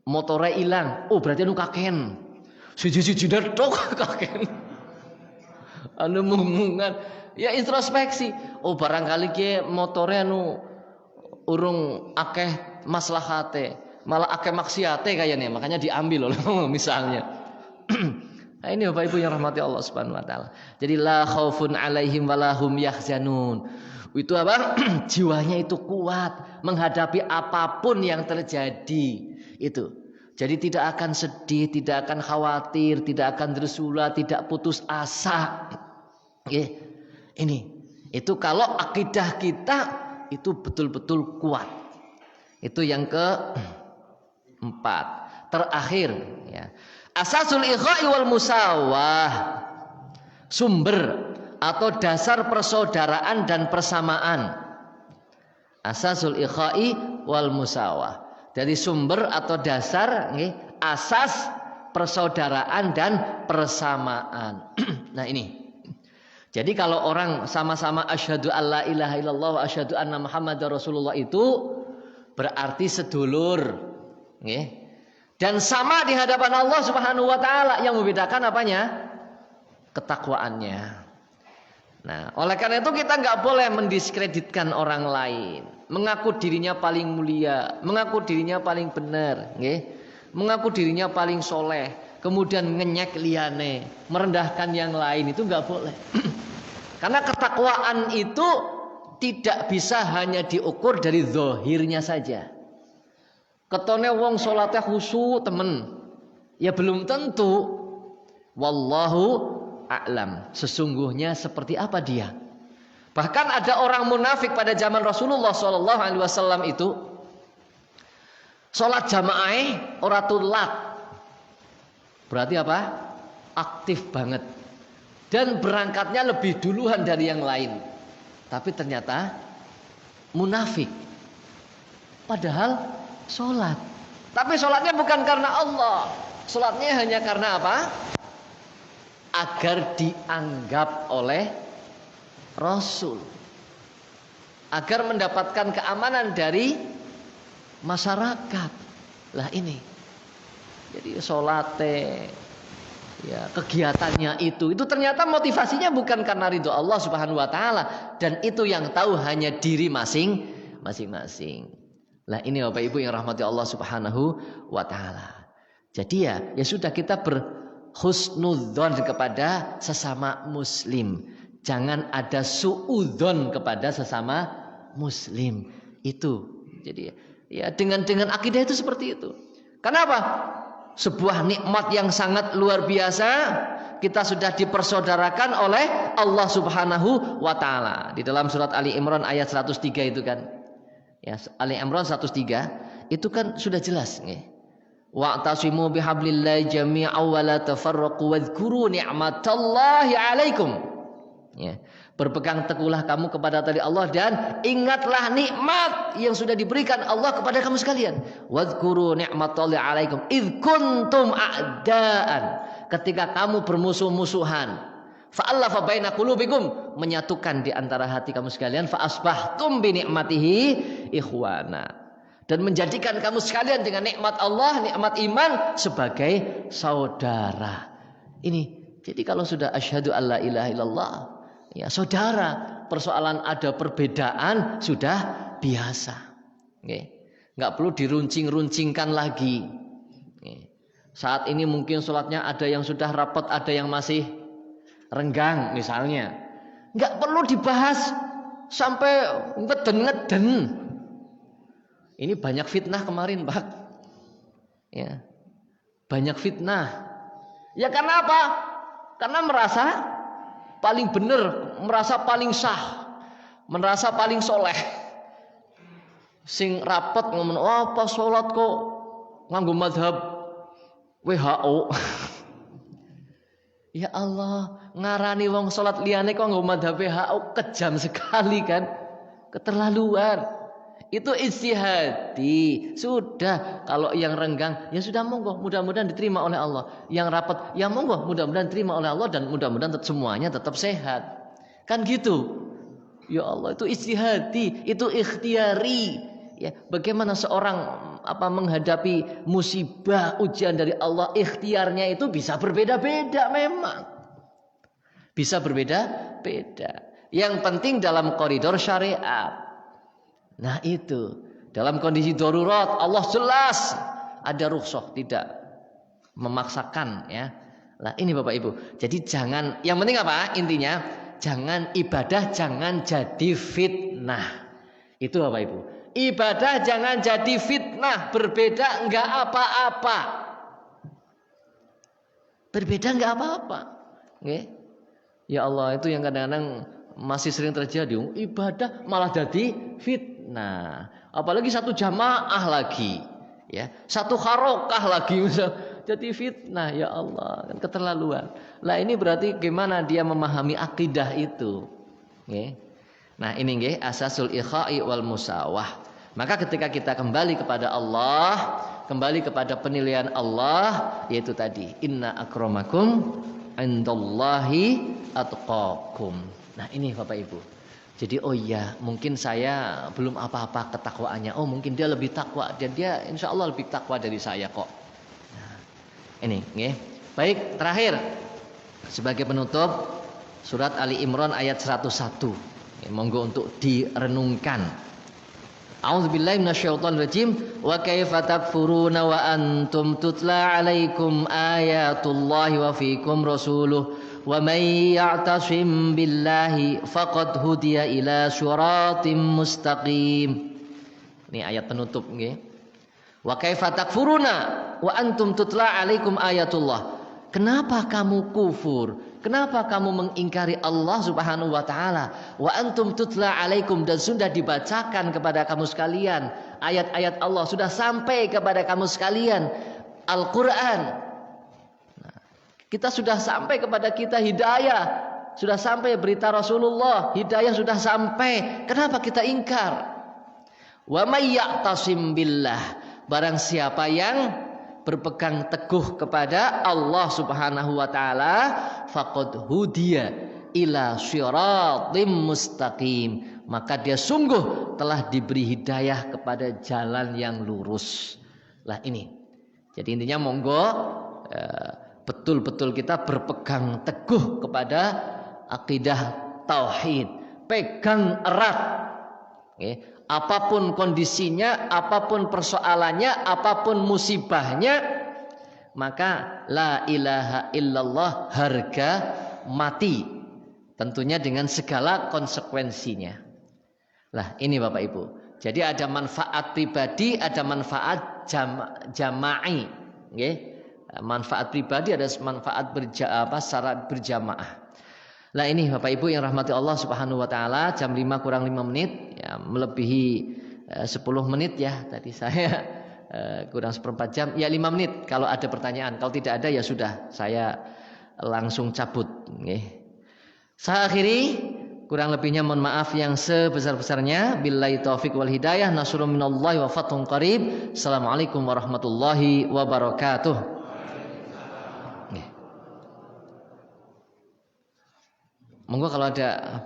Motore ilang, oh berarti nu kaken. Siji-siji tok kaken. Anu mumungan, ya introspeksi. Oh barangkali ki motore anu urung akeh maslahate, malah akeh maksiate kayaknya, makanya diambil oleh misalnya. Nah, ini Bapak Ibu yang rahmati Allah Subhanahu wa taala. Jadi la khaufun alaihim walahum yahzanun. Itu apa? Jiwanya itu kuat menghadapi apapun yang terjadi. Itu. Jadi tidak akan sedih, tidak akan khawatir, tidak akan tersula, tidak putus asa. Ini. Itu kalau akidah kita itu betul-betul kuat. Itu yang keempat. Terakhir ya. Asasul ikha'i wal musawah. Sumber atau dasar persaudaraan dan persamaan. Asasul ikha'i wal musawah. Dari sumber atau dasar asas persaudaraan dan persamaan. Nah ini. Jadi kalau orang sama-sama asyhadu alla ilaha illallah wa asyhadu anna muhammadar rasulullah itu berarti sedulur. Nggih. Dan sama di hadapan Allah Subhanahu wa taala, yang membedakan apanya? Ketakwaannya. Nah, oleh karena itu kita nggak boleh mendiskreditkan orang lain, mengaku dirinya paling mulia, mengaku dirinya paling benar, mengaku dirinya paling soleh, kemudian ngenyek liyane, merendahkan yang lain, itu nggak boleh. Karena ketakwaan itu tidak bisa hanya diukur dari zahirnya saja. Ketone wong salatnya khusyuk temen, ya belum tentu. Wallahu a'lam. Sesungguhnya seperti apa dia? Bahkan ada orang munafik pada zaman Rasulullah SAW itu salat jamaah ora tulat. Berarti apa? Aktif banget. Dan berangkatnya lebih duluan dari yang lain. Tapi ternyata munafik. Padahal sholat. Tapi sholatnya bukan karena Allah. Sholatnya hanya karena apa? Agar dianggap oleh Rasul. Agar mendapatkan keamanan dari masyarakat. Lah ini. Jadi sholatnya, ya kegiatannya itu ternyata motivasinya bukan karena ridho Allah Subhanahu wa taala, dan itu yang tahu hanya diri masing-masing. Lah ini Bapak Ibu yang rahmati Allah Subhanahu wa taala. Jadi ya sudah, kita berhusnudzon kepada sesama muslim. Jangan ada suudzon kepada sesama muslim. Itu. Jadi ya dengan akidah itu seperti itu. Kenapa? Sebuah nikmat yang sangat luar biasa, kita sudah dipersaudarakan oleh Allah Subhanahu wa taala. Di dalam surat Ali Imran ayat 103 itu kan. Ya, Ali Imran 103 itu kan sudah jelas wa'tasimu bihablillahi jami'an wa la tafarraqu wadhkuru ni'matallahi 'alaikum. Ya, berpegang teguhlah kamu kepada tali Allah dan ingatlah nikmat yang sudah diberikan Allah kepada kamu sekalian. Wadhkuru ni'matallahi 'alaikum id kuntum a'daan. ketika kamu bermusuh-musuhan, fa'allafa baina qulubikum, menyatukan di antara hati kamu sekalian, fa asbahtum bi ni'matihi ikhwana, dan menjadikan kamu sekalian dengan nikmat Allah, nikmat iman sebagai saudara. Ini jadi kalau sudah asyhadu alla ilaha illallah, ya saudara, persoalan ada perbedaan sudah biasa. Nggak perlu diruncing-runcingkan lagi. Saat ini mungkin sholatnya ada yang sudah rapat, ada yang masih renggang misalnya. Nggak perlu dibahas sampai ngeden-ngeden. Ini banyak fitnah kemarin, Pak. Ya. Banyak fitnah. Ya karena apa? Karena merasa paling benar, merasa paling sah, merasa paling soleh. Sing rapat ngomong, apa sholat kok nganggo madhab WHO. Ya Allah, ngarani wong sholat liyane kok nganggo madhab WHO, kejam sekali kan, keterlaluan. Itu ijtihadi. Sudah, kalau yang renggang ya sudah monggo, mudah-mudahan diterima oleh Allah. Yang rapat ya monggo, mudah-mudahan diterima oleh Allah, dan mudah-mudahan semuanya tetap sehat. Kan gitu. Ya Allah, itu ijtihadi, itu ikhtiari. Ya, bagaimana seorang menghadapi musibah, ujian dari Allah, ikhtiarnya itu bisa berbeda-beda memang. Bisa berbeda-beda. Yang penting dalam koridor syariat. Nah itu, dalam kondisi darurat Allah jelas ada rukhsah, tidak memaksakan ya. Nah ini Bapak Ibu. Jadi jangan, yang penting apa? Intinya jangan ibadah jangan jadi fitnah. Itu Bapak Ibu. Ibadah jangan jadi fitnah. Berbeda enggak apa-apa. Berbeda enggak apa-apa. Oke? Ya Allah, itu yang kadang-kadang masih sering terjadi. Ibadah malah jadi fitnah. Apalagi satu jamaah lagi, ya, satu harokah lagi misal, jadi fitnah. Ya Allah, kan keterlaluan. Lah ini berarti gimana dia memahami akidah itu? Oke? Nah ini nggih asasul ikha'i wal musawah. Maka ketika kita kembali kepada Allah, kembali kepada penilaian Allah, yaitu tadi inna akramakum indallahi atqakum. Nah ini Bapak Ibu. Jadi oh iya, mungkin saya belum apa-apa ketakwaannya. Oh mungkin dia lebih takwa, dan dia insya Allah lebih takwa dari saya kok. Nah, ini nggih. Baik, terakhir sebagai penutup surat Ali Imran ayat 101. Monggo untuk direnungkan. A'udzubillahi minasyaitonirrajim. Wa kaifa takfuruna wa antum tutla 'alaikum ayatullahi wa fiikum rasuluh wa may ya'tasim billahi faqad hudiya ila syiratim mustaqim. Ini ayat penutup nggih. Wa kaifa takfuruna wa antum tutla 'alaikum ayatullah. Kenapa kamu kufur? Kenapa kamu mengingkari Allah Subhanahu wa taala? Wa antum tutla alaikum, dan sudah dibacakan kepada kamu sekalian ayat-ayat Allah, sudah sampai kepada kamu sekalian Al-Qur'an. Nah, kita sudah sampai kepada kita hidayah, sudah sampai berita Rasulullah, hidayah sudah sampai. Kenapa kita ingkar? Wa may ya'tasim billah, barang siapa yang berpegang teguh kepada Allah Subhanahu wa taala, faqad hudiya ila syiratim mustaqim, maka dia sungguh telah diberi hidayah kepada jalan yang lurus. Lah ini. Jadi intinya monggo betul-betul kita berpegang teguh kepada akidah tauhid. Pegang erat. Okay. Apapun kondisinya, apapun persoalannya, apapun musibahnya, maka la ilaha illallah harga mati. Tentunya dengan segala konsekuensinya. Lah ini Bapak Ibu. Jadi ada manfaat pribadi, ada manfaat jama'i. Okay? Manfaat pribadi, ada manfaat secara berjamaah. Lah ini Bapak Ibu yang rahmati Allah Subhanahu wa taala, jam 5 kurang 5 menit ya, melebihi 10 menit ya. Tadi saya kurang seperempat jam. Ya 5 menit kalau ada pertanyaan. Kalau tidak ada ya sudah, saya langsung cabut nggih. Saya akhiri, kurang lebihnya mohon maaf yang sebesar-besarnya. Billahi taufik wal hidayah, nasrun minallahi wa fathun qarib. Assalamualaikum warahmatullahi wabarakatuh. Monggo kalau ada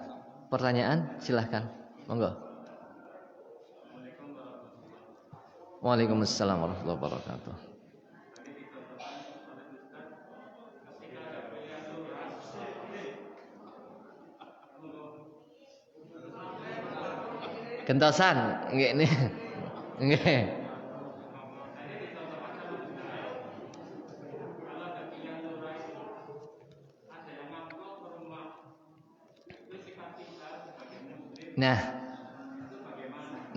pertanyaan silahkan. Monggo. Waalaikumsalam warahmatullahi wabarakatuh. Gentosan, nggih nih. Nggih. Nah,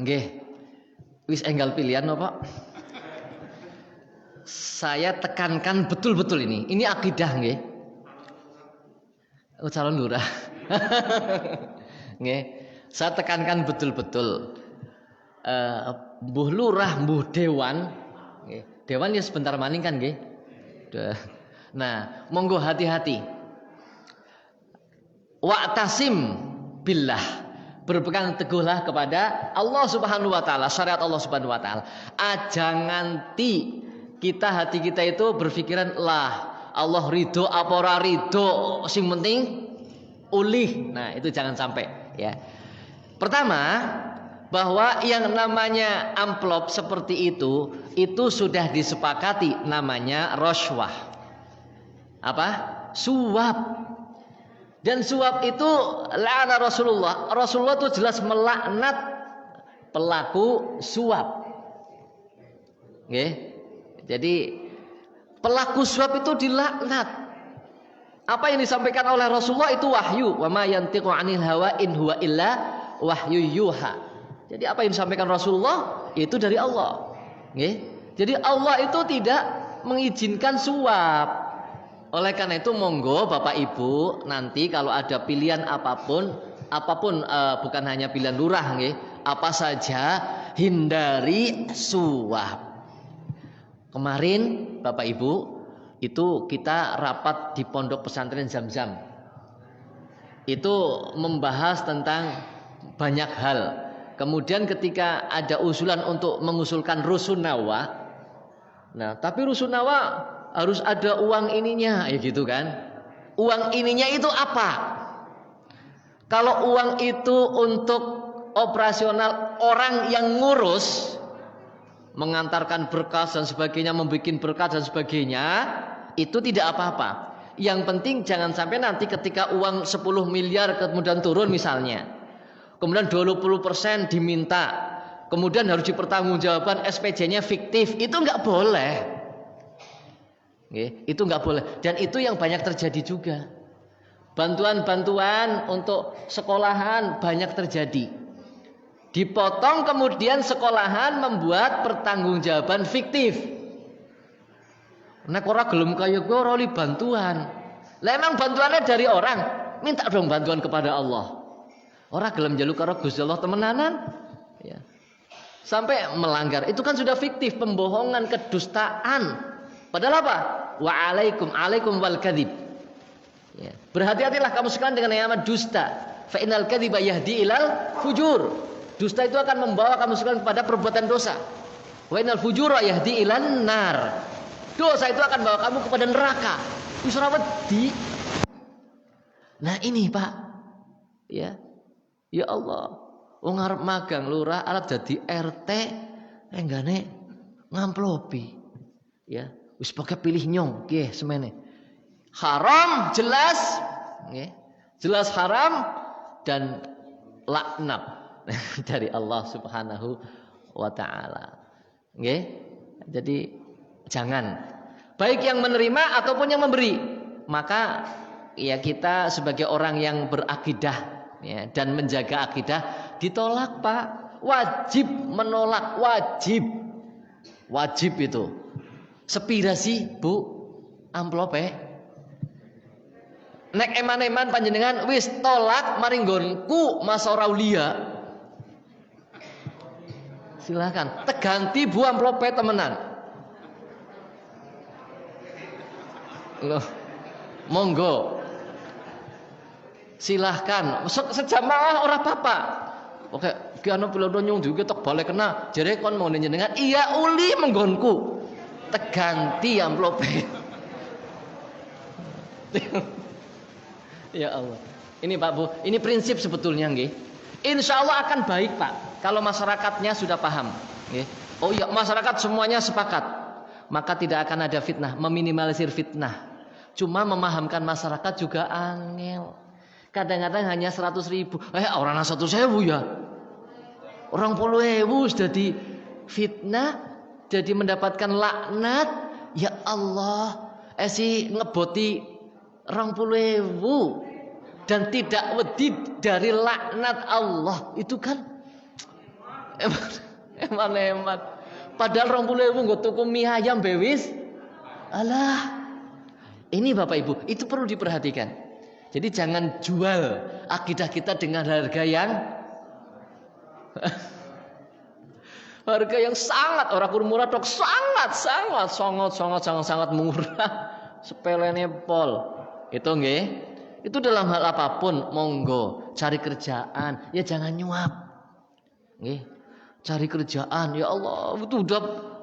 nggih. Wis enggal pilihan apa? Saya tekankan betul-betul ini. Ini akidah nggih. Oh, calon lurah. Nggih. Saya tekankan betul-betul. Mbuh lurah, mbuh dewan, nggih. Dewan ya sebentar maning kan nggih. Nah, monggo hati-hati. Wa'tasim billah. Berpegang teguhlah kepada Allah Subhanahu wa taala, syariat Allah Subhanahu wa taala. Jangan hati kita itu berpikiran lah Allah ridho apa ora ridho, sing penting ulih. Nah, itu jangan sampai ya. Pertama, bahwa yang namanya amplop seperti itu sudah disepakati namanya roswah. Apa? Suap. Dan suap itu la'ana Rasulullah. Rasulullah itu jelas melaknat pelaku suap. Nggih. Jadi pelaku suap itu dilaknat. Apa yang disampaikan oleh Rasulullah itu wahyu. Wa ma yantiqu 'anil hawa in huwa illa wahyu yuha. Jadi apa yang disampaikan Rasulullah itu dari Allah. Nggih. Jadi Allah itu tidak mengizinkan suap. Oleh karena itu monggo Bapak Ibu nanti kalau ada pilihan apapun bukan hanya pilihan lurah nggih, apa saja hindari suap. Kemarin Bapak Ibu itu kita rapat di Pondok Pesantren Zam-Zam. Itu membahas tentang banyak hal. Kemudian ketika ada usulan untuk mengusulkan rusunawa. Nah, tapi rusunawa harus ada uang ininya, ya gitu kan? Uang ininya itu apa? Kalau uang itu untuk operasional orang yang ngurus, mengantarkan berkas dan sebagainya, membuat berkas dan sebagainya, itu tidak apa-apa. Yang penting jangan sampai nanti ketika uang 10 miliar kemudian turun misalnya, kemudian 20% diminta, kemudian harus dipertanggungjawabkan SPJ-nya fiktif, itu nggak boleh. Itu nggak boleh, dan itu yang banyak terjadi juga. Bantuan-bantuan untuk sekolahan banyak terjadi. Dipotong kemudian sekolahan membuat pertanggungjawaban fiktif. Nek ora gelem kaya kowe ora oleh bantuan. Lah emang bantuannya dari orang, minta dong bantuan kepada Allah. Ora gelem njaluk karo Gusti Allah temenanan. Ya. Sampai melanggar, itu kan sudah fiktif, pembohongan, kedustaan. Padahal apa? Alaikum wal kadzib. Ya. Berhati-hatilah kamu sekalian dengan yang namanya dusta. Fa innal kadziba yahdi ilal fujur. Dusta itu akan membawa kamu sekalian kepada perbuatan dosa. Wa innal fujura yahdi ilan nar. Dosa itu akan bawa kamu kepada neraka. Wis ora wedi. Nah ini Pak. Ya. Ya Allah. Wong arep magang lurah arep dadi RT enggane ngamplopi. Ya. Wis pokoke pilih nyong nggih semene. Haram jelas nggih. Jelas haram dan laknat dari Allah Subhanahu wa taala. Nggih. Jadi jangan baik yang menerima ataupun yang memberi. Maka ya kita sebagai orang yang berakidah ya, dan menjaga akidah ditolak Pak. Wajib menolak, wajib. Wajib itu. Sepira sih Bu amplope? Nek eman-eman panjenengan wis tolak maringgonku Mas ora ulia. Silakan teganti Bu amplope temenan. Loh. Monggo. Silahkan sejamaah ora apa-apa. Oke, ki ana piloto nyung juga tok balik kena. Jare kon mau njenengan iya uli menggonku. Teganti amplope. Ya Allah. Ini Pak Bu, ini prinsip sebetulnya nggih. Insya Allah akan baik Pak kalau masyarakatnya sudah paham. Nggih. Oh iya, masyarakat semuanya sepakat. Maka tidak akan ada fitnah, meminimalisir fitnah. Cuma memahamkan masyarakat juga angel. Kadang-kadang hanya 100.000. Orang 100.000 ya. Orang 10.000 sudah di fitnah, jadi mendapatkan laknat. Ya Allah, si ngeboti 20.000 dan tidak wedi dari laknat Allah, itu kan hemat. Padahal 20.000 nggo tuku mie ayam bewis. Alah. Ini Bapak Ibu, itu perlu diperhatikan. Jadi jangan jual akidah kita dengan harga yang harga yang sangat ora kur murah tok, sangat murah. Sepelene pol. Itu nggih. Itu dalam hal apapun, monggo cari kerjaan, ya jangan nyuap. Nggih. Cari kerjaan, ya Allah, itu udah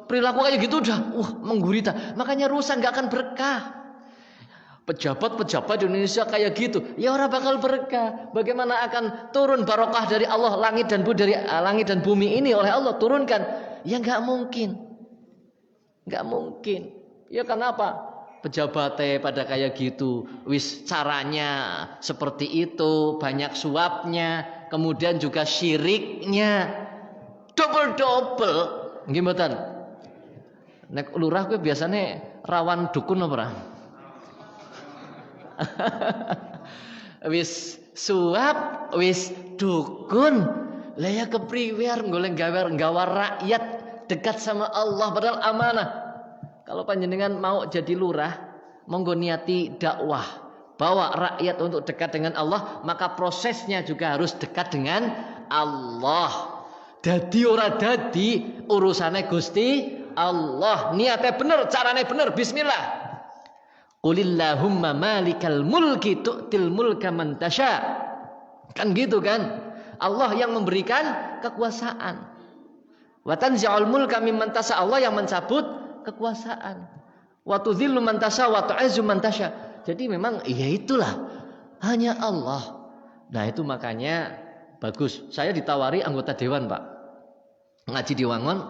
perilaku kayak gitu udah menggurita. Makanya rusak, nggak akan berkah. Pejabat-pejabat di Indonesia kayak gitu, ya orang bakal berkah. Bagaimana akan turun barokah dari Allah, langit dan bumi ini oleh Allah turunkan? Ya nggak mungkin. Ya kenapa? Pejabatnya pada kayak gitu, wis caranya seperti itu, banyak suapnya, kemudian juga syiriknya, double. Nggih mboten. Nek lurah kuwi biasanya rawan dukun apa ora? Wis suap, wis dukun. Lah ya kepriwe golek gawe rakyat dekat sama Allah padahal amanah. Kalau panjenengan mau jadi lurah, monggo niati dakwah, bawa rakyat untuk dekat dengan Allah, maka prosesnya juga harus dekat dengan Allah. Dadi ora dadi urusane Gusti Allah. Niatnya bener, caranya bener, bismillah. Qulillahumma malikal mulki tu'til mulka man tasya. Kan gitu kan? Allah yang memberikan kekuasaan. Wa tanzi'ul mulka mimman tasya, Allah yang mencabut kekuasaan. Wa tudzillu man tasya wa tu'izzu man tasya. Jadi memang ya itulah hanya Allah. Nah, itu makanya bagus. Saya ditawari anggota dewan, Pak. Ngaji di Wangon,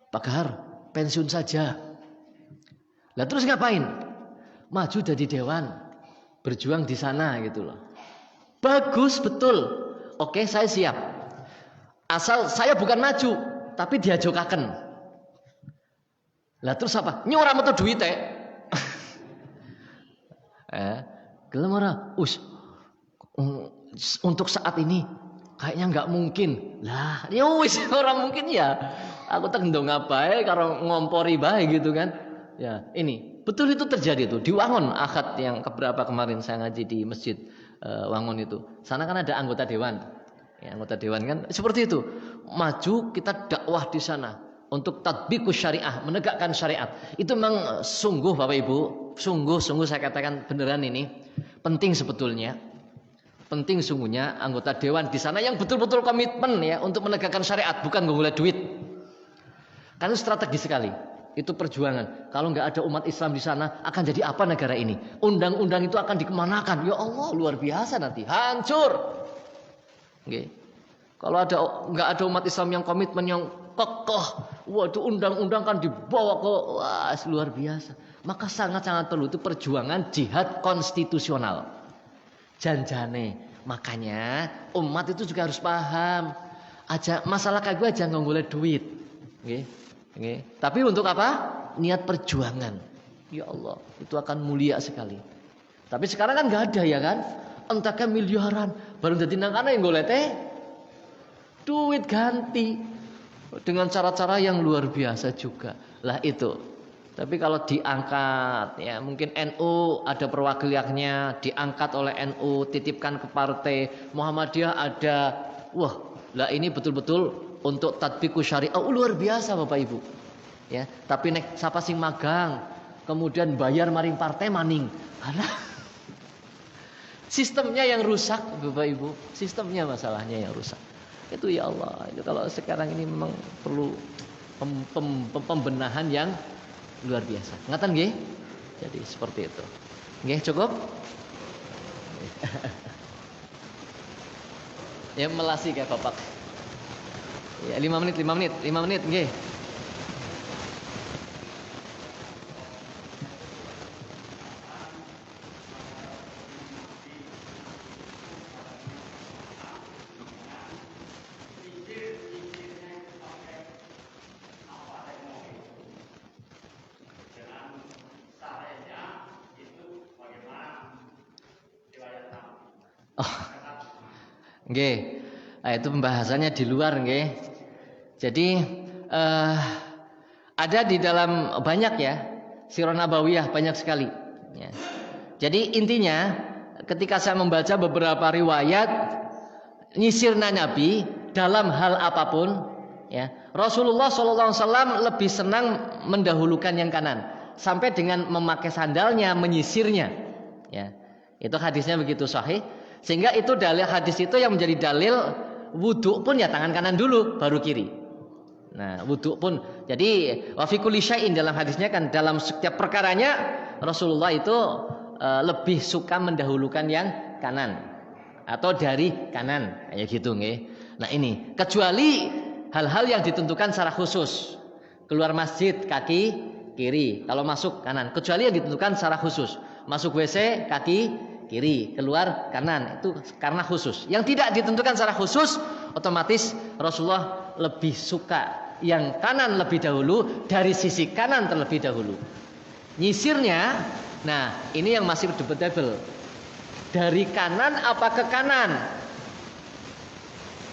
Pak Gahar, pensiun saja. Lah terus ngapain? Maju dari dewan, berjuang di sana gitu loh. Bagus, betul. Oke, saya siap. Asal saya bukan maju, tapi diajokaken. Lah terus apa? Nyora metu duwite. Gelem ora? Untuk saat ini kayaknya nggak mungkin. Lah, ya wis ora mungkin ya. Aku tak ndong bae karo ngompori bae gitu kan. Ya, ini betul itu terjadi tuh di Wangon Ahad yang keberapa kemarin saya ngaji di masjid Wangon itu. Sana kan ada anggota dewan. Ya, anggota dewan kan seperti itu. Maju kita dakwah di sana untuk tatbiqus syariah, menegakkan syariat. Itu memang sungguh Bapak Ibu, sungguh saya katakan beneran ini penting sebetulnya. Penting sungguhnya anggota dewan di sana yang betul-betul komitmen ya untuk menegakkan syariat, bukan ngulek duit. Karena strategi sekali. Itu perjuangan. Kalau nggak ada umat Islam di sana, akan jadi apa negara ini? Undang-undang itu akan dikemanakan? Ya Allah, luar biasa nanti, hancur. Okay. Kalau nggak ada umat Islam yang komitmen, yang kokoh, waduh undang-undang kan dibawa ke luar biasa. Maka sangat-sangat perlu itu perjuangan jihad konstitusional. Janjane. Makanya umat itu juga harus paham. Masalah kayak gue aja nggak boleh duit. Okay. Okay. Tapi untuk apa? Niat perjuangan. Ya Allah, itu akan mulia sekali. Tapi sekarang kan nggak ada ya kan? Entahkah miliaran, baru jadi nangkana yang golek duit ganti dengan cara-cara yang luar biasa juga. Lah itu. Tapi kalau diangkat, ya mungkin NU ada perwakilannya, diangkat oleh NU, titipkan ke partai Muhammadiyah ada. Wah, lah ini betul-betul untuk tatbiqus syariah luar biasa Bapak Ibu. Ya, tapi nek sapa sing magang, kemudian bayar maring partai maning. Alah. Sistemnya yang rusak Bapak Ibu, sistemnya masalahnya yang rusak. Itu ya Allah, itu kalau sekarang ini memang perlu pembenahan yang luar biasa. Ngatan nggih? Jadi seperti itu. Nggih cukup? Ya melasi kayak bapak. Ya 5 menit nggih. Oh. Nggih. Nah, itu pembahasannya di luar nggih. Jadi ada di dalam banyak ya, Sirah Nabawiyah banyak sekali ya. Jadi intinya ketika saya membaca beberapa riwayat nyisirna Nabi dalam hal apapun ya, Rasulullah SAW lebih senang mendahulukan yang kanan sampai dengan memakai sandalnya menyisirnya ya. Itu hadisnya begitu sahih. Sehingga itu dalil hadis itu yang menjadi dalil wudhu pun ya tangan kanan dulu baru kiri. Nah wudhu pun jadi wa fi kulli syai'in dalam hadisnya kan dalam setiap perkaranya Rasulullah itu lebih suka mendahulukan yang kanan atau dari kanan kayak gitu nggih. Nah ini kecuali hal-hal yang ditentukan secara khusus. Keluar masjid kaki kiri, kalau masuk kanan. Kecuali yang ditentukan secara khusus. Masuk WC kaki kiri, keluar kanan, itu karena khusus. Yang tidak ditentukan secara khusus, otomatis Rasulullah lebih suka yang kanan lebih dahulu dari sisi kanan terlebih dahulu. Nyisirnya, nah ini yang masih debatable. Dari kanan apa ke kanan?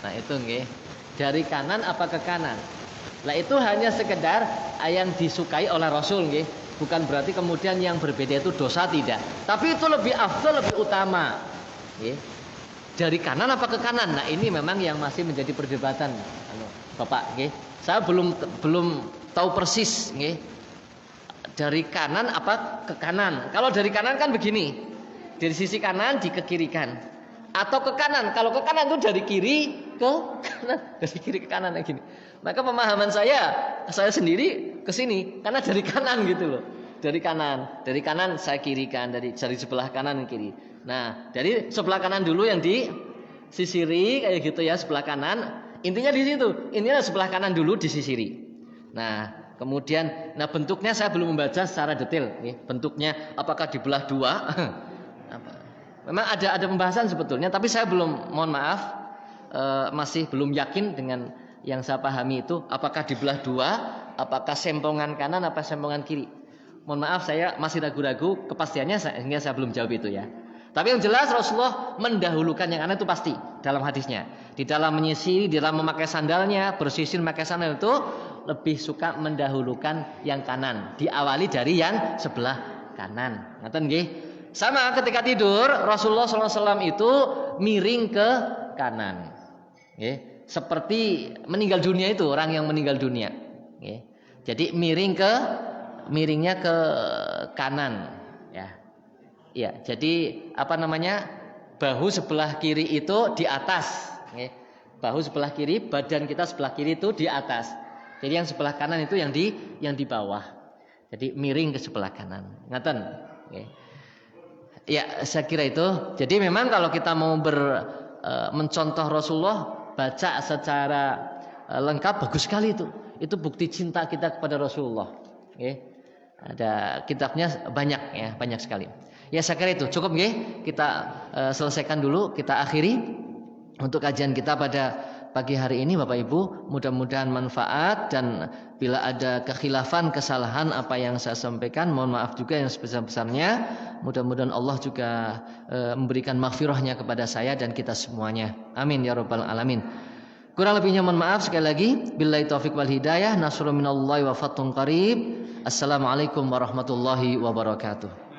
Nah itu nggih. Dari kanan apa ke kanan? Lah itu hanya sekedar yang disukai oleh Rasul nggih. Bukan berarti kemudian yang berbeda itu dosa, tidak. Tapi itu lebih afdal, lebih utama. Dari kanan apa ke kanan? Nah ini memang yang masih menjadi perdebatan, Bapak. Saya belum tahu persis. Dari kanan apa ke kanan? Kalau dari kanan kan begini, dari sisi kanan dikekirikan, atau ke kanan. Kalau ke kanan itu dari kiri ke kanan, dari kiri ke kanan kayak gini. Maka pemahaman saya sendiri ke sini karena dari kanan gitu loh. Dari kanan saya kirikan, dari sebelah kanan kiri. Nah, dari sebelah kanan dulu yang disisiri kayak gitu ya, sebelah kanan. Intinya di situ. Intinya sebelah kanan dulu disisiri. Nah, kemudian bentuknya saya belum membaca secara detail nih. Bentuknya apakah dibelah dua? Memang ada pembahasan sebetulnya, tapi saya belum, mohon maaf, masih belum yakin dengan yang saya pahami itu apakah dibelah dua, apakah sempongan kanan apa sempongan kiri. Mohon maaf saya masih ragu-ragu kepastiannya sehingga saya belum jawab itu ya. Tapi yang jelas Rasulullah mendahulukan yang kanan itu pasti dalam hadisnya. Di dalam menyisir, di dalam memakai sandalnya, bersisir memakai sandal itu lebih suka mendahulukan yang kanan, diawali dari yang sebelah kanan. Ngoten nggih. Sama ketika tidur Rasulullah SAW itu miring ke kanan. Nggih. Seperti meninggal dunia itu, orang yang meninggal dunia. Jadi miringnya ke kanan ya. Ya, jadi bahu sebelah kiri itu di atas. Bahu sebelah kiri, badan kita sebelah kiri itu di atas. Jadi yang sebelah kanan itu yang di bawah. Jadi miring ke sebelah kanan. Ngaten. Ya, saya kira itu. Jadi memang kalau kita mau mencontoh Rasulullah, baca secara lengkap bagus sekali itu. Itu bukti cinta kita kepada Rasulullah. Ada kitabnya banyak ya, banyak sekali. Ya saya kira itu cukup nggih. Kita selesaikan dulu, kita akhiri untuk kajian kita pada pagi hari ini Bapak Ibu. Mudah-mudahan manfaat, dan bila ada kekhilafan, kesalahan apa yang saya sampaikan, mohon maaf juga yang sebesar-besarnya. Mudah-mudahan Allah juga memberikan maghfirahnya kepada saya dan kita semuanya. Amin ya rabbal alamin. Kurang lebihnya mohon maaf sekali lagi. Billahi taufiq wal hidayah. Nasrun minallahi wa fathun qarib. Assalamualaikum warahmatullahi wabarakatuh.